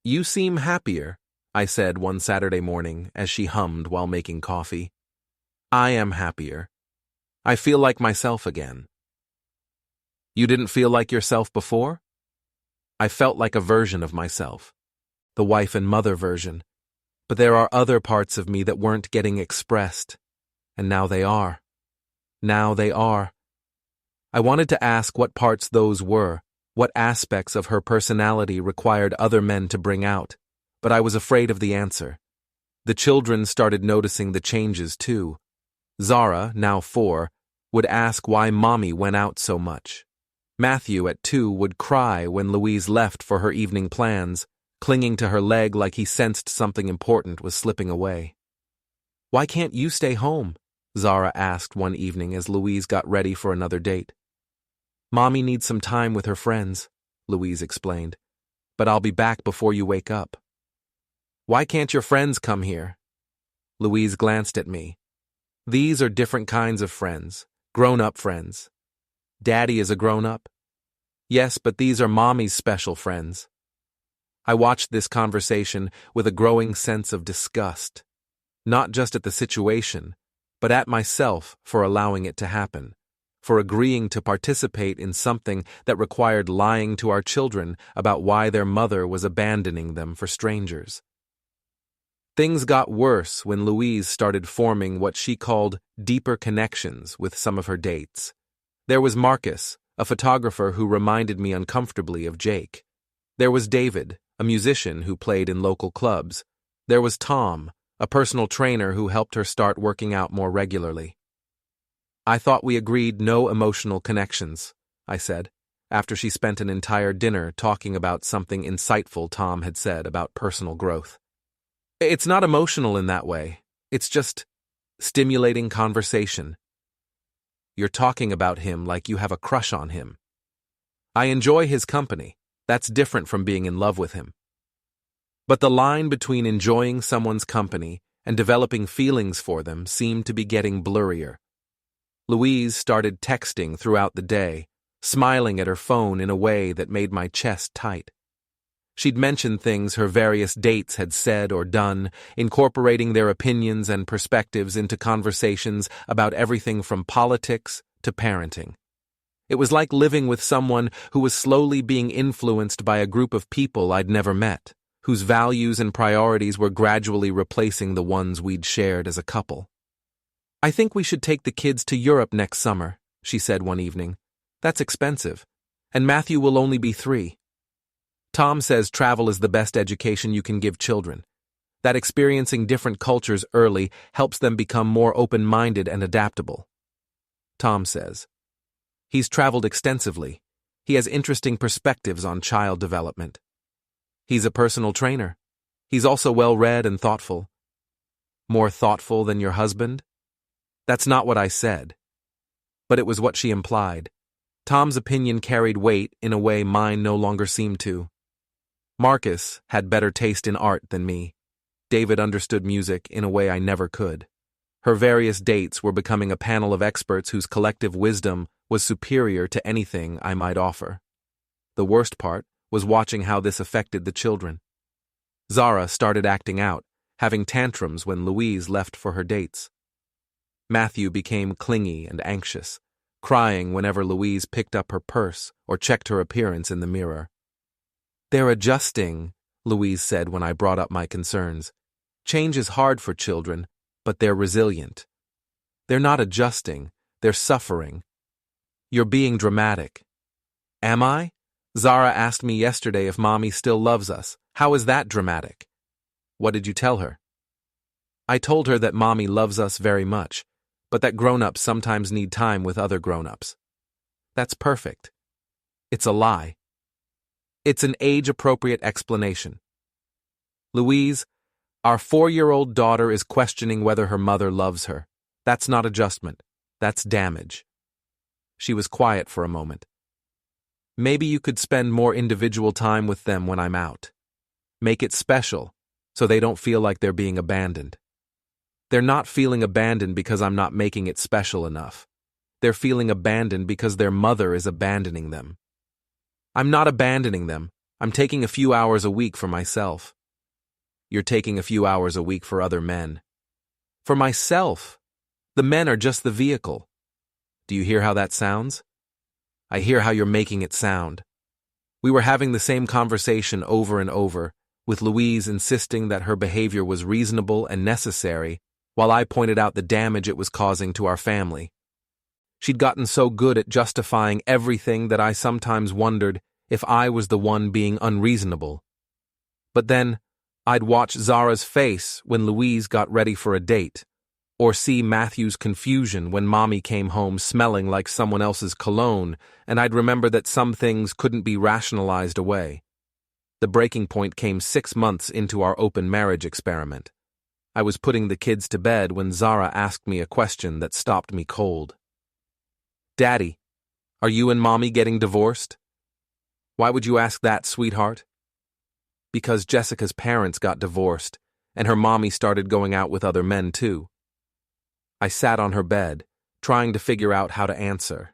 "You seem happier," I said one Saturday morning as she hummed while making coffee. "I am happier. I feel like myself again." "You didn't feel like yourself before?" "I felt like a version of myself, the wife and mother version. But there are other parts of me that weren't getting expressed, and now they are. Now they are." I wanted to ask what parts those were, what aspects of her personality required other men to bring out, but I was afraid of the answer. The children started noticing the changes too. Zara, now 4, would ask why Mommy went out so much. Matthew, at 2, would cry when Louise left for her evening plans, clinging to her leg like he sensed something important was slipping away. "Why can't you stay home?" Zara asked one evening as Louise got ready for another date. "Mommy needs some time with her friends," Louise explained, "but I'll be back before you wake up." "Why can't your friends come here?" Louise glanced at me. "These are different kinds of friends, grown-up friends. Daddy is a grown-up." "Yes, but these are Mommy's special friends." I watched this conversation with a growing sense of disgust, not just at the situation, but at myself for allowing it to happen, for agreeing to participate in something that required lying to our children about why their mother was abandoning them for strangers. Things got worse when Louise started forming what she called deeper connections with some of her dates. There was Marcus, a photographer who reminded me uncomfortably of Jake. There was David, a musician who played in local clubs. There was Tom, a personal trainer who helped her start working out more regularly. "I thought we agreed no emotional connections," I said, after she spent an entire dinner talking about something insightful Tom had said about personal growth. "It's not emotional in that way. It's just stimulating conversation. You're talking about him like you have a crush on him. I enjoy his company. That's different from being in love with him." But the line between enjoying someone's company and developing feelings for them seemed to be getting blurrier. Louise started texting throughout the day, smiling at her phone in a way that made my chest tight. She'd mention things her various dates had said or done, incorporating their opinions and perspectives into conversations about everything from politics to parenting. It was like living with someone who was slowly being influenced by a group of people I'd never met, whose values and priorities were gradually replacing the ones we'd shared as a couple. "I think we should take the kids to Europe next summer," she said one evening. "That's expensive, and Matthew will only be 3. Tom says travel is the best education you can give children. That experiencing different cultures early helps them become more open-minded and adaptable." Tom says. He's traveled extensively. He has interesting perspectives on child development. He's a personal trainer. He's also well-read and thoughtful. More thoughtful than your husband? That's not what I said. But it was what she implied. Tom's opinion carried weight in a way mine no longer seemed to. Marcus had better taste in art than me. David understood music in a way I never could. Her various dates were becoming a panel of experts whose collective wisdom was superior to anything I might offer. The worst part was watching how this affected the children. Zara started acting out, having tantrums when Louise left for her dates. Matthew became clingy and anxious, crying whenever Louise picked up her purse or checked her appearance in the mirror. "They're adjusting," Louise said when I brought up my concerns. "Change is hard for children, but they're resilient." "They're not adjusting, they're suffering." "You're being dramatic." "Am I? Zara asked me yesterday if Mommy still loves us. How is that dramatic?" "What did you tell her?" "I told her that Mommy loves us very much, but that grown-ups sometimes need time with other grown-ups." "That's perfect." "It's a lie." "It's an age-appropriate explanation." "Louise, our 4-year-old daughter is questioning whether her mother loves her. That's not adjustment. That's damage." She was quiet for a moment. "Maybe you could spend more individual time with them when I'm out. Make it special, so they don't feel like they're being abandoned." "They're not feeling abandoned because I'm not making it special enough. They're feeling abandoned because their mother is abandoning them." "I'm not abandoning them. I'm taking a few hours a week for myself." "You're taking a few hours a week for other men." "For myself. The men are just the vehicle." "Do you hear how that sounds?" "I hear how you're making it sound." We were having the same conversation over and over, with Louise insisting that her behavior was reasonable and necessary, while I pointed out the damage it was causing to our family. She'd gotten so good at justifying everything that I sometimes wondered if I was the one being unreasonable. But then, I'd watch Zara's face when Louise got ready for a date, or see Matthew's confusion when Mommy came home smelling like someone else's cologne, and I'd remember that some things couldn't be rationalized away. The breaking point came 6 months into our open marriage experiment. I was putting the kids to bed when Zara asked me a question that stopped me cold. "Daddy, are you and Mommy getting divorced?" "Why would you ask that, sweetheart?" "Because Jessica's parents got divorced, and her mommy started going out with other men too." I sat on her bed, trying to figure out how to answer.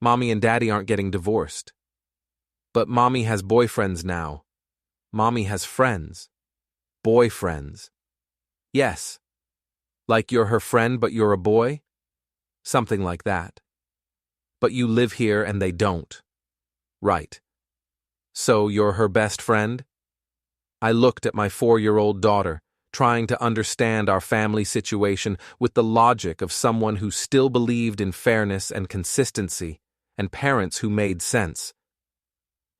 "Mommy and Daddy aren't getting divorced." "But Mommy has boyfriends now." "Mommy has friends." "Boyfriends." "Yes." "Like you're her friend but you're a boy?" "Something like that." "But you live here and they don't." "Right." "So you're her best friend?" I looked at my 4-year-old daughter, trying to understand our family situation with the logic of someone who still believed in fairness and consistency, and parents who made sense.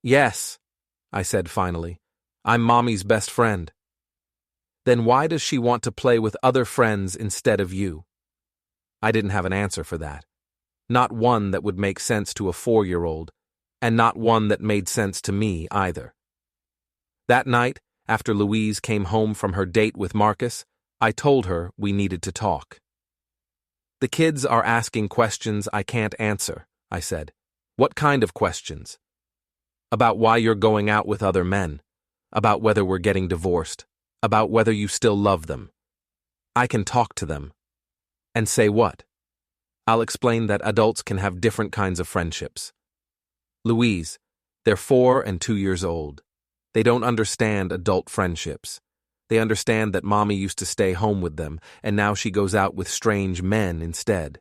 "Yes," I said finally, "I'm Mommy's best friend." "Then why does she want to play with other friends instead of you?" I didn't have an answer for that. Not one that would make sense to a 4-year-old, and not one that made sense to me either. That night, after Louise came home from her date with Marcus, I told her we needed to talk. "The kids are asking questions I can't answer," I said. "What kind of questions?" "About why you're going out with other men. about whether we're getting divorced, about whether you still love them. I can talk to them. And say what? I'll explain that adults can have different kinds of friendships. Louise, they're 4 and 2 years old. They don't understand adult friendships. They understand that mommy used to stay home with them, and now she goes out with strange men instead.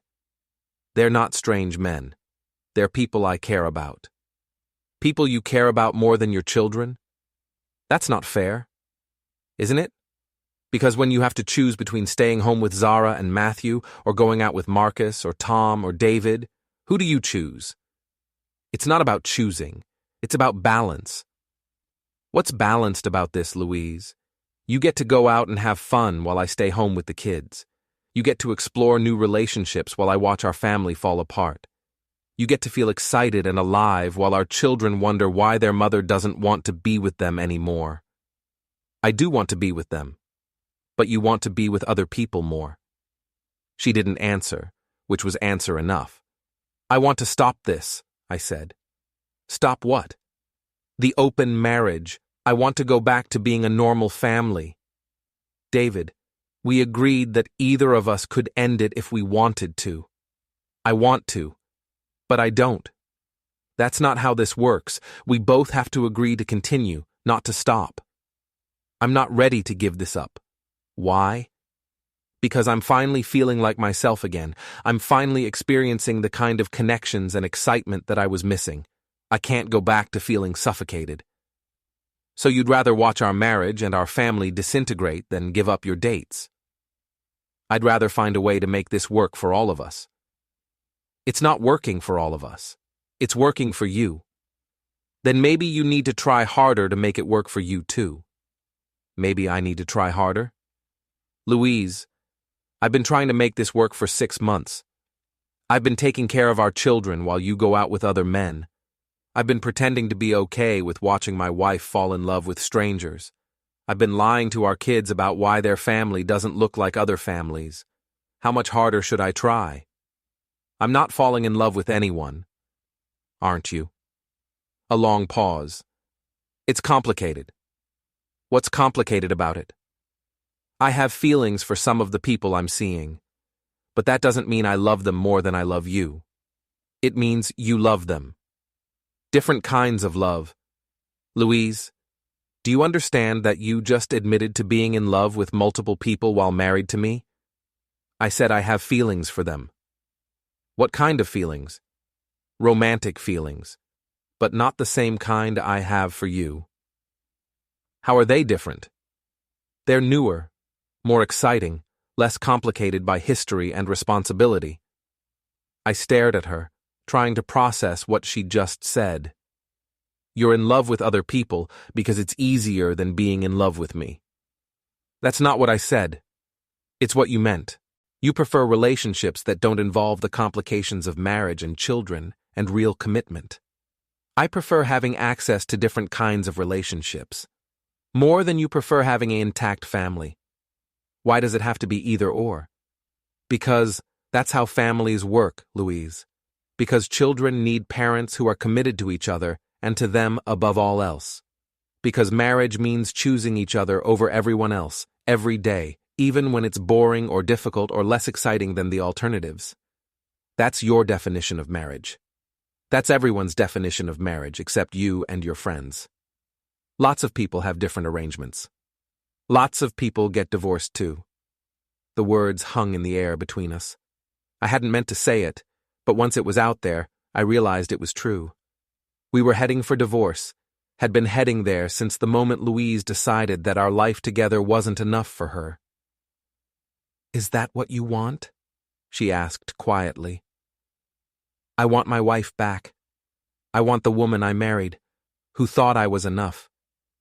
They're not strange men. They're people I care about. People you care about more than your children? That's not fair, isn't it? Because when you have to choose between staying home with Zara and Matthew or going out with Marcus or Tom or David, who do you choose? It's not about choosing. It's about balance. What's balanced about this, Louise? You get to go out and have fun while I stay home with the kids. You get to explore new relationships while I watch our family fall apart. You get to feel excited and alive while our children wonder why their mother doesn't want to be with them anymore. I do want to be with them, but you want to be with other people more. She didn't answer, which was answer enough. I want to stop this, I said. Stop what? The open marriage. I want to go back to being a normal family. David, we agreed that either of us could end it if we wanted to. I want to, but I don't. That's not how this works. We both have to agree to continue, not to stop. I'm not ready to give this up. Why? Because I'm finally feeling like myself again. I'm finally experiencing the kind of connections and excitement that I was missing. I can't go back to feeling suffocated. So you'd rather watch our marriage and our family disintegrate than give up your dates? I'd rather find a way to make this work for all of us. It's not working for all of us. It's working for you. Then maybe you need to try harder to make it work for you too. Maybe I need to try harder? Louise, I've been trying to make this work for 6 months. I've been taking care of our children while you go out with other men. I've been pretending to be okay with watching my wife fall in love with strangers. I've been lying to our kids about why their family doesn't look like other families. How much harder should I try? I'm not falling in love with anyone. Aren't you? A long pause. It's complicated. What's complicated about it? I have feelings for some of the people I'm seeing, but that doesn't mean I love them more than I love you. It means you love them. Different kinds of love. Louise, do you understand that you just admitted to being in love with multiple people while married to me? I said I have feelings for them. What kind of feelings? Romantic feelings, but not the same kind I have for you. How are they different? They're newer, more exciting, less complicated by history and responsibility. I stared at her, trying to process what she just said. You're in love with other people because it's easier than being in love with me. That's not what I said. It's what you meant. You prefer relationships that don't involve the complications of marriage and children and real commitment. I prefer having access to different kinds of relationships, more than you prefer having an intact family. Why does it have to be either or? Because that's how families work, Louise. Because children need parents who are committed to each other and to them above all else. Because marriage means choosing each other over everyone else, every day, even when it's boring or difficult or less exciting than the alternatives. That's your definition of marriage. That's everyone's definition of marriage except you and your friends. Lots of people have different arrangements. Lots of people get divorced too. The words hung in the air between us. I hadn't meant to say it, but once it was out there, I realized it was true. We were heading for divorce, had been heading there since the moment Louise decided that our life together wasn't enough for her. Is that what you want? She asked quietly. I want my wife back. I want the woman I married, who thought I was enough,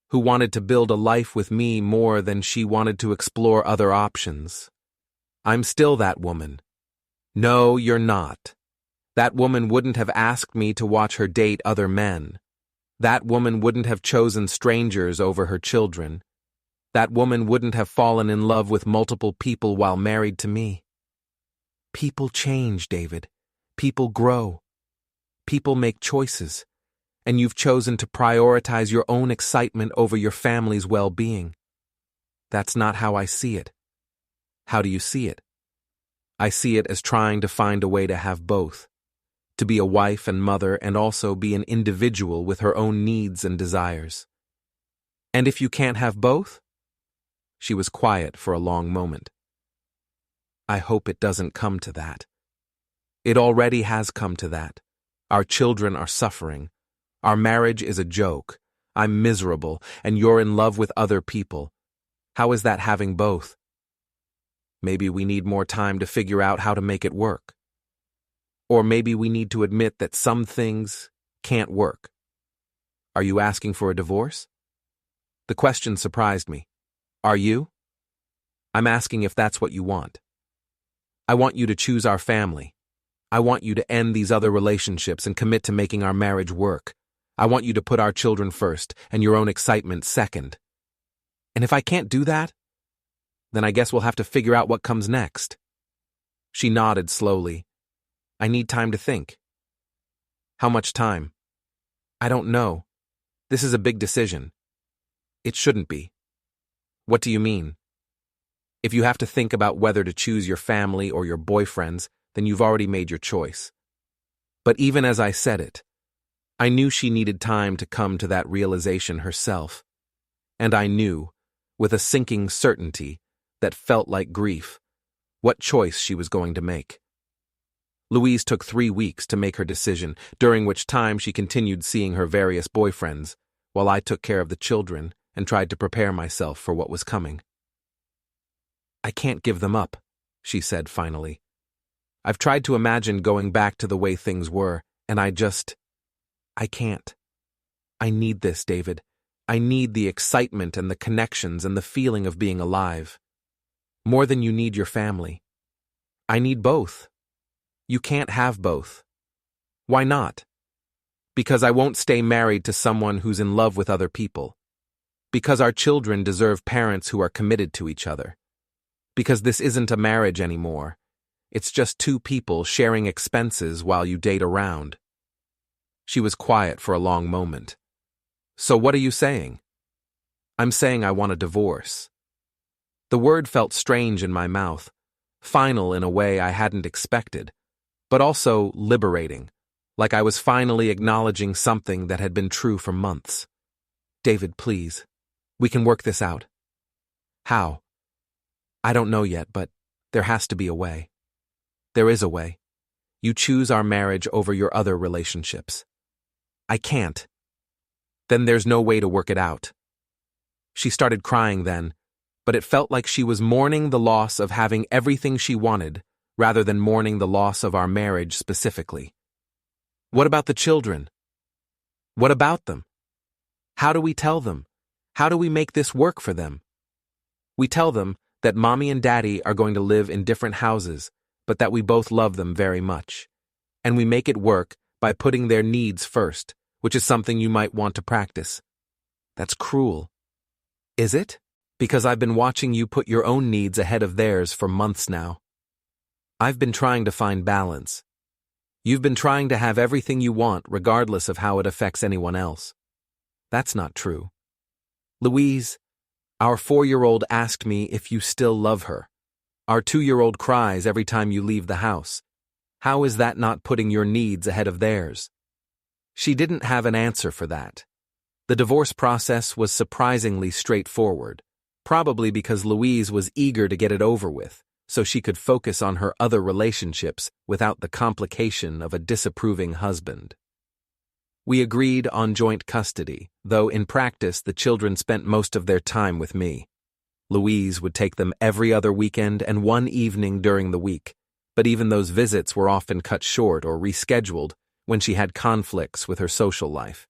who wanted to build a life with me more than she wanted to explore other options. I'm still that woman. No, you're not. That woman wouldn't have asked me to watch her date other men. That woman wouldn't have chosen strangers over her children. That woman wouldn't have fallen in love with multiple people while married to me. People change, David. People grow. People make choices. and you've chosen to prioritize your own excitement over your family's well-being. That's not how I see it. How do you see it? I see it as trying to find a way to have both, to be a wife and mother and also be an individual with her own needs and desires. And if you can't have both? She was quiet for a long moment. I hope it doesn't come to that. It already has come to that. Our children are suffering. Our marriage is a joke. I'm miserable, and you're in love with other people. How is that having both? Maybe we need more time to figure out how to make it work. Or maybe we need to admit that some things can't work. Are you asking for a divorce? The question surprised me. Are you? I'm asking if that's what you want. I want you to choose our family. I want you to end these other relationships and commit to making our marriage work. I want you to put our children first and your own excitement second. And if I can't do that, then I guess we'll have to figure out what comes next. She nodded slowly. I need time to think. How much time? I don't know. This is a big decision. It shouldn't be. What do you mean? If you have to think about whether to choose your family or your boyfriends, then you've already made your choice. But even as I said it, I knew she needed time to come to that realization herself. And I knew, with a sinking certainty that felt like grief, what choice she was going to make. Louise took 3 weeks to make her decision, during which time she continued seeing her various boyfriends, while I took care of the children and tried to prepare myself for what was coming. I can't give them up, she said finally. I've tried to imagine going back to the way things were, and I can't. I need this, David. I need the excitement and the connections and the feeling of being alive. More than you need your family. I need both. You can't have both. Why not? Because I won't stay married to someone who's in love with other people. Because our children deserve parents who are committed to each other. Because this isn't a marriage anymore. It's just two people sharing expenses while you date around. She was quiet for a long moment. So what are you saying? I'm saying I want a divorce. The word felt strange in my mouth, final in a way I hadn't expected, but also liberating, like I was finally acknowledging something that had been true for months. David, please. We can work this out. How? I don't know yet, but there has to be a way. There is a way. You choose our marriage over your other relationships. I can't. Then there's no way to work it out. She started crying then, but it felt like she was mourning the loss of having everything she wanted, rather than mourning the loss of our marriage specifically. What about the children? What about them? How do we tell them? How do we make this work for them? We tell them that Mommy and Daddy are going to live in different houses, but that we both love them very much. And we make it work by putting their needs first, which is something you might want to practice. That's cruel. Is it? Because I've been watching you put your own needs ahead of theirs for months now. I've been trying to find balance. You've been trying to have everything you want regardless of how it affects anyone else. That's not true. Louise, our 4-year-old asked me if you still love her. Our 2-year-old cries every time you leave the house. How is that not putting your needs ahead of theirs? She didn't have an answer for that. The divorce process was surprisingly straightforward, probably because Louise was eager to get it over with, so she could focus on her other relationships without the complication of a disapproving husband. We agreed on joint custody, though in practice the children spent most of their time with me. Louise would take them every other weekend and one evening during the week, but even those visits were often cut short or rescheduled when she had conflicts with her social life.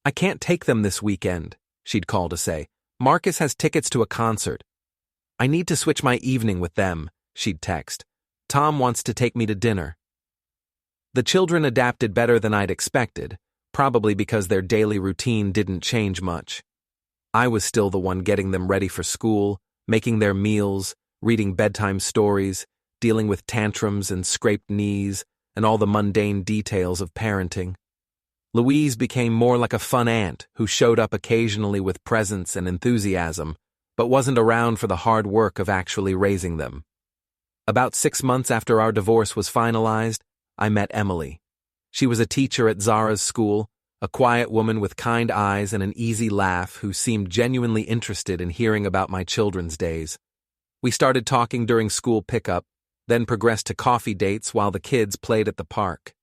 I can't take them this weekend, she'd call to say. Marcus has tickets to a concert. I need to switch my evening with them, she'd text. Tom wants to take me to dinner. The children adapted better than I'd expected, probably because their daily routine didn't change much. I was still the one getting them ready for school, making their meals, reading bedtime stories, dealing with tantrums and scraped knees, and all the mundane details of parenting. Louise became more like a fun aunt who showed up occasionally with presence and enthusiasm, but wasn't around for the hard work of actually raising them. About 6 months after our divorce was finalized, I met Emily. She was a teacher at Zara's school, a quiet woman with kind eyes and an easy laugh who seemed genuinely interested in hearing about my children's days. We started talking during school pickup, then progressed to coffee dates while the kids played at the park.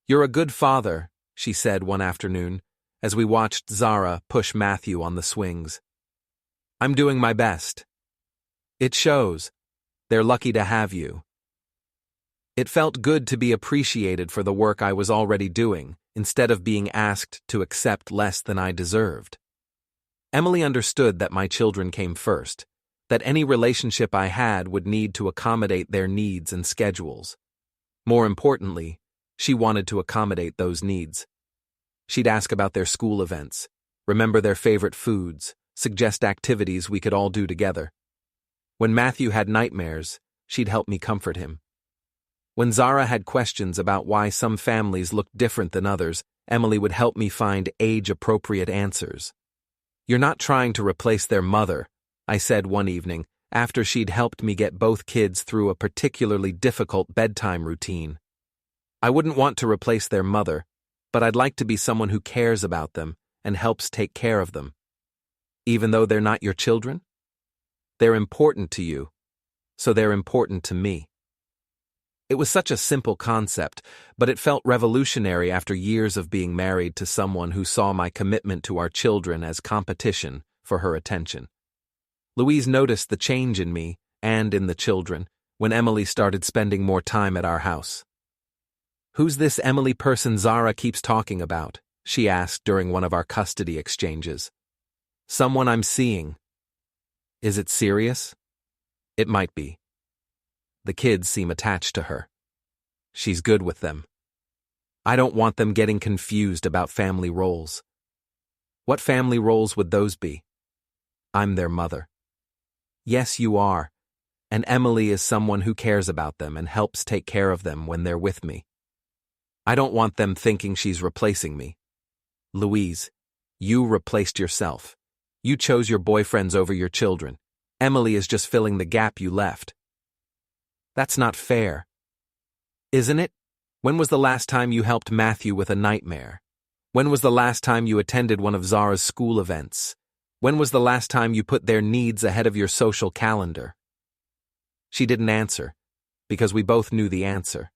"You're a good father," she said one afternoon, as we watched Zara push Matthew on the swings. "I'm doing my best." "It shows. They're lucky to have you." It felt good to be appreciated for the work I was already doing, instead of being asked to accept less than I deserved. Emily understood that my children came first, that any relationship I had would need to accommodate their needs and schedules. More importantly, she wanted to accommodate those needs. She'd ask about their school events, remember their favorite foods, suggest activities we could all do together. When Matthew had nightmares, she'd help me comfort him. When Zara had questions about why some families looked different than others, Emily would help me find age-appropriate answers. "You're not trying to replace their mother," I said one evening, after she'd helped me get both kids through a particularly difficult bedtime routine. "I wouldn't want to replace their mother, but I'd like to be someone who cares about them and helps take care of them." "Even though they're not your children?" "They're important to you, so they're important to me." It was such a simple concept, but it felt revolutionary after years of being married to someone who saw my commitment to our children as competition for her attention. Louise noticed the change in me, and in the children, when Emily started spending more time at our house. "Who's this Emily person Zara keeps talking about?" she asked during one of our custody exchanges. "Someone I'm seeing." "Is it serious?" "It might be. The kids seem attached to her. She's good with them. I don't want them getting confused about family roles." "What family roles would those be?" "I'm their mother." "Yes, you are. And Emily is someone who cares about them and helps take care of them when they're with me. I don't want them thinking she's replacing me." "Louise, you replaced yourself. You chose your boyfriends over your children. Emily is just filling the gap you left." "That's not fair." "Isn't it? When was the last time you helped Matthew with a nightmare? When was the last time you attended one of Zara's school events? When was the last time you put their needs ahead of your social calendar?" She didn't answer, because we both knew the answer.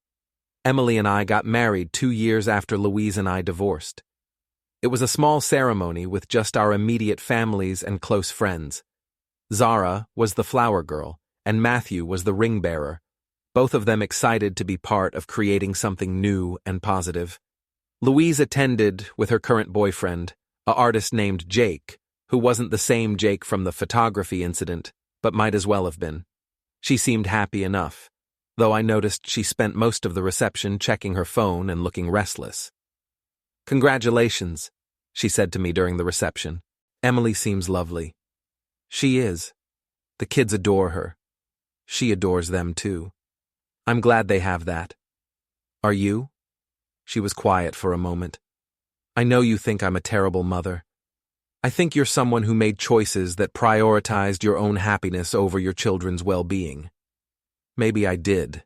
Emily and I got married 2 years after Louise and I divorced. It was a small ceremony with just our immediate families and close friends. Zara was the flower girl, and Matthew was the ring bearer, both of them excited to be part of creating something new and positive. Louise attended with her current boyfriend, an artist named Jake, who wasn't the same Jake from the photography incident, but might as well have been. She seemed happy enough, though I noticed she spent most of the reception checking her phone and looking restless. "Congratulations," she said to me during the reception. "Emily seems lovely." She is. The kids adore her. She adores them too. I'm glad they have that. Are you? She was quiet for a moment. I know you think I'm a terrible mother. I think you're someone who made choices that prioritized your own happiness over your children's well-being. Maybe I did.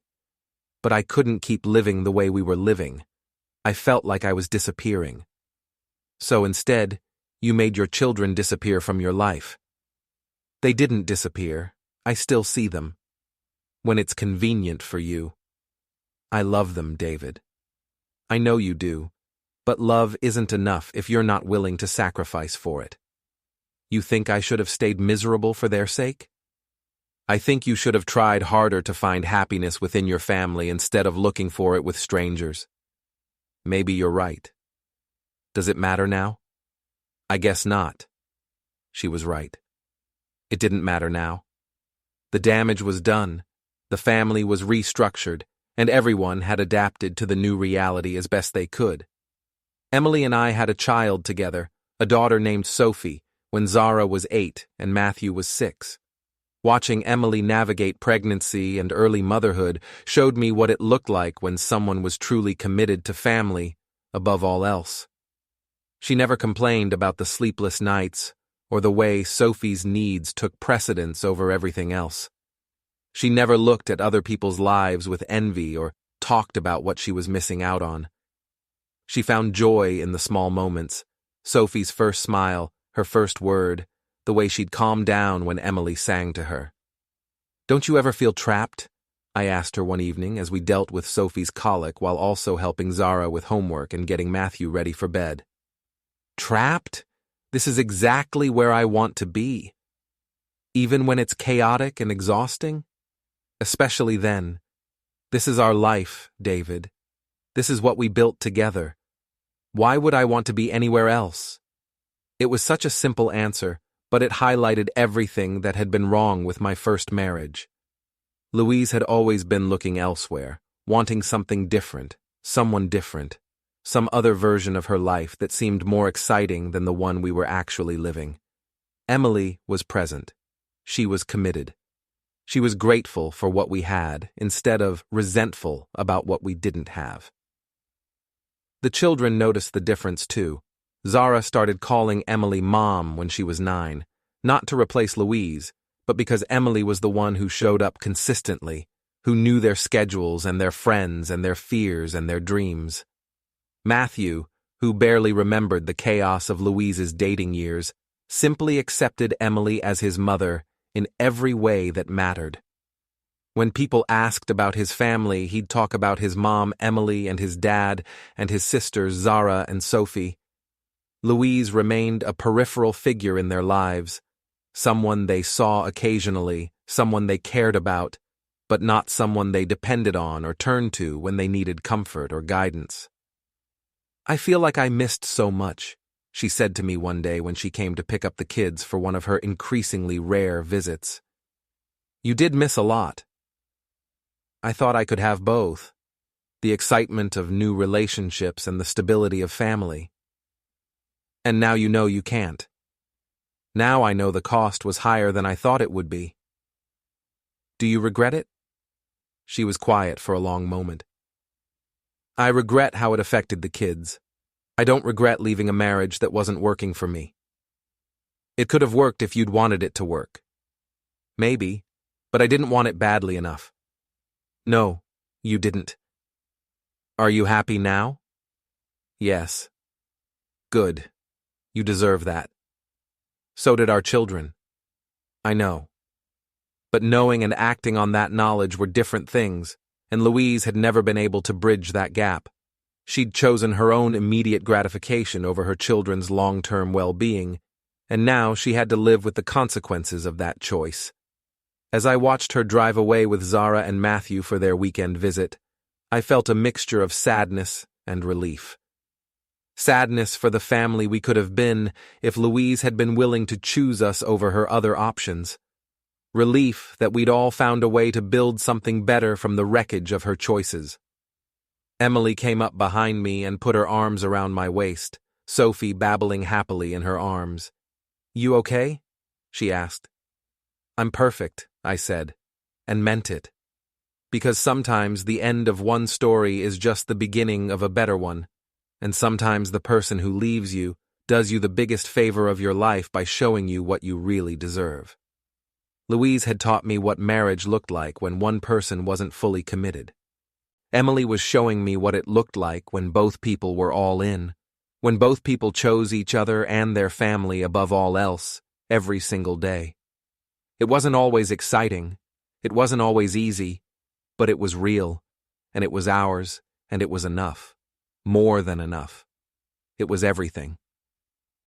But I couldn't keep living the way we were living. I felt like I was disappearing. So instead, you made your children disappear from your life. They didn't disappear. I still see them. When it's convenient for you. I love them, David. I know you do, but love isn't enough if you're not willing to sacrifice for it. You think I should have stayed miserable for their sake? I think you should have tried harder to find happiness within your family instead of looking for it with strangers. Maybe you're right. Does it matter now? I guess not. She was right. It didn't matter now. The damage was done. The family was restructured, and everyone had adapted to the new reality as best they could. Emily and I had a child together, a daughter named Sophie, when Zara was 8 and Matthew was 6. Watching Emily navigate pregnancy and early motherhood showed me what it looked like when someone was truly committed to family, above all else. She never complained about the sleepless nights or the way Sophie's needs took precedence over everything else. She never looked at other people's lives with envy or talked about what she was missing out on. She found joy in the small moments: Sophie's first smile, her first word, the way she'd calm down when Emily sang to her. "Don't you ever feel trapped?" I asked her one evening as we dealt with Sophie's colic while also helping Zara with homework and getting Matthew ready for bed. "Trapped? This is exactly where I want to be. Even when it's chaotic and exhausting? Especially then. This is our life, David. This is what we built together. Why would I want to be anywhere else?" It was such a simple answer, but it highlighted everything that had been wrong with my first marriage. Louise had always been looking elsewhere, wanting something different, someone different, some other version of her life that seemed more exciting than the one we were actually living. Emily was present. She was committed. She was grateful for what we had, instead of resentful about what we didn't have. The children noticed the difference too. Zara started calling Emily Mom when she was 9, not to replace Louise, but because Emily was the one who showed up consistently, who knew their schedules and their friends and their fears and their dreams. Matthew, who barely remembered the chaos of Louise's dating years, simply accepted Emily as his mother in every way that mattered. When people asked about his family, he'd talk about his mom, Emily, and his dad, and his sisters, Zara and Sophie. Louise remained a peripheral figure in their lives, someone they saw occasionally, someone they cared about, but not someone they depended on or turned to when they needed comfort or guidance. "I feel like I missed so much," she said to me one day when she came to pick up the kids for one of her increasingly rare visits. "You did miss a lot." I thought I could have both, the excitement of new relationships and the stability of family. And now you know you can't. Now I know the cost was higher than I thought it would be. "Do you regret it?" She was quiet for a long moment. "I regret how it affected the kids. I don't regret leaving a marriage that wasn't working for me. It could have worked if you'd wanted it to work. Maybe, but I didn't want it badly enough." "No, you didn't." "Are you happy now?" "Yes." "Good. You deserve that. So did our children." "I know." But knowing and acting on that knowledge were different things, and Louise had never been able to bridge that gap. She'd chosen her own immediate gratification over her children's long-term well-being, and now she had to live with the consequences of that choice. As I watched her drive away with Zara and Matthew for their weekend visit, I felt a mixture of sadness and relief. Sadness for the family we could have been if Louise had been willing to choose us over her other options. Relief that we'd all found a way to build something better from the wreckage of her choices. Emily came up behind me and put her arms around my waist, Sophie babbling happily in her arms. "You okay?" she asked. "I'm perfect," I said, and meant it. Because sometimes the end of one story is just the beginning of a better one, and sometimes the person who leaves you does you the biggest favor of your life by showing you what you really deserve. Louise had taught me what marriage looked like when one person wasn't fully committed. Emily was showing me what it looked like when both people were all in, when both people chose each other and their family above all else, every single day. It wasn't always exciting, it wasn't always easy, but it was real, and it was ours, and it was enough. More than enough. It was everything.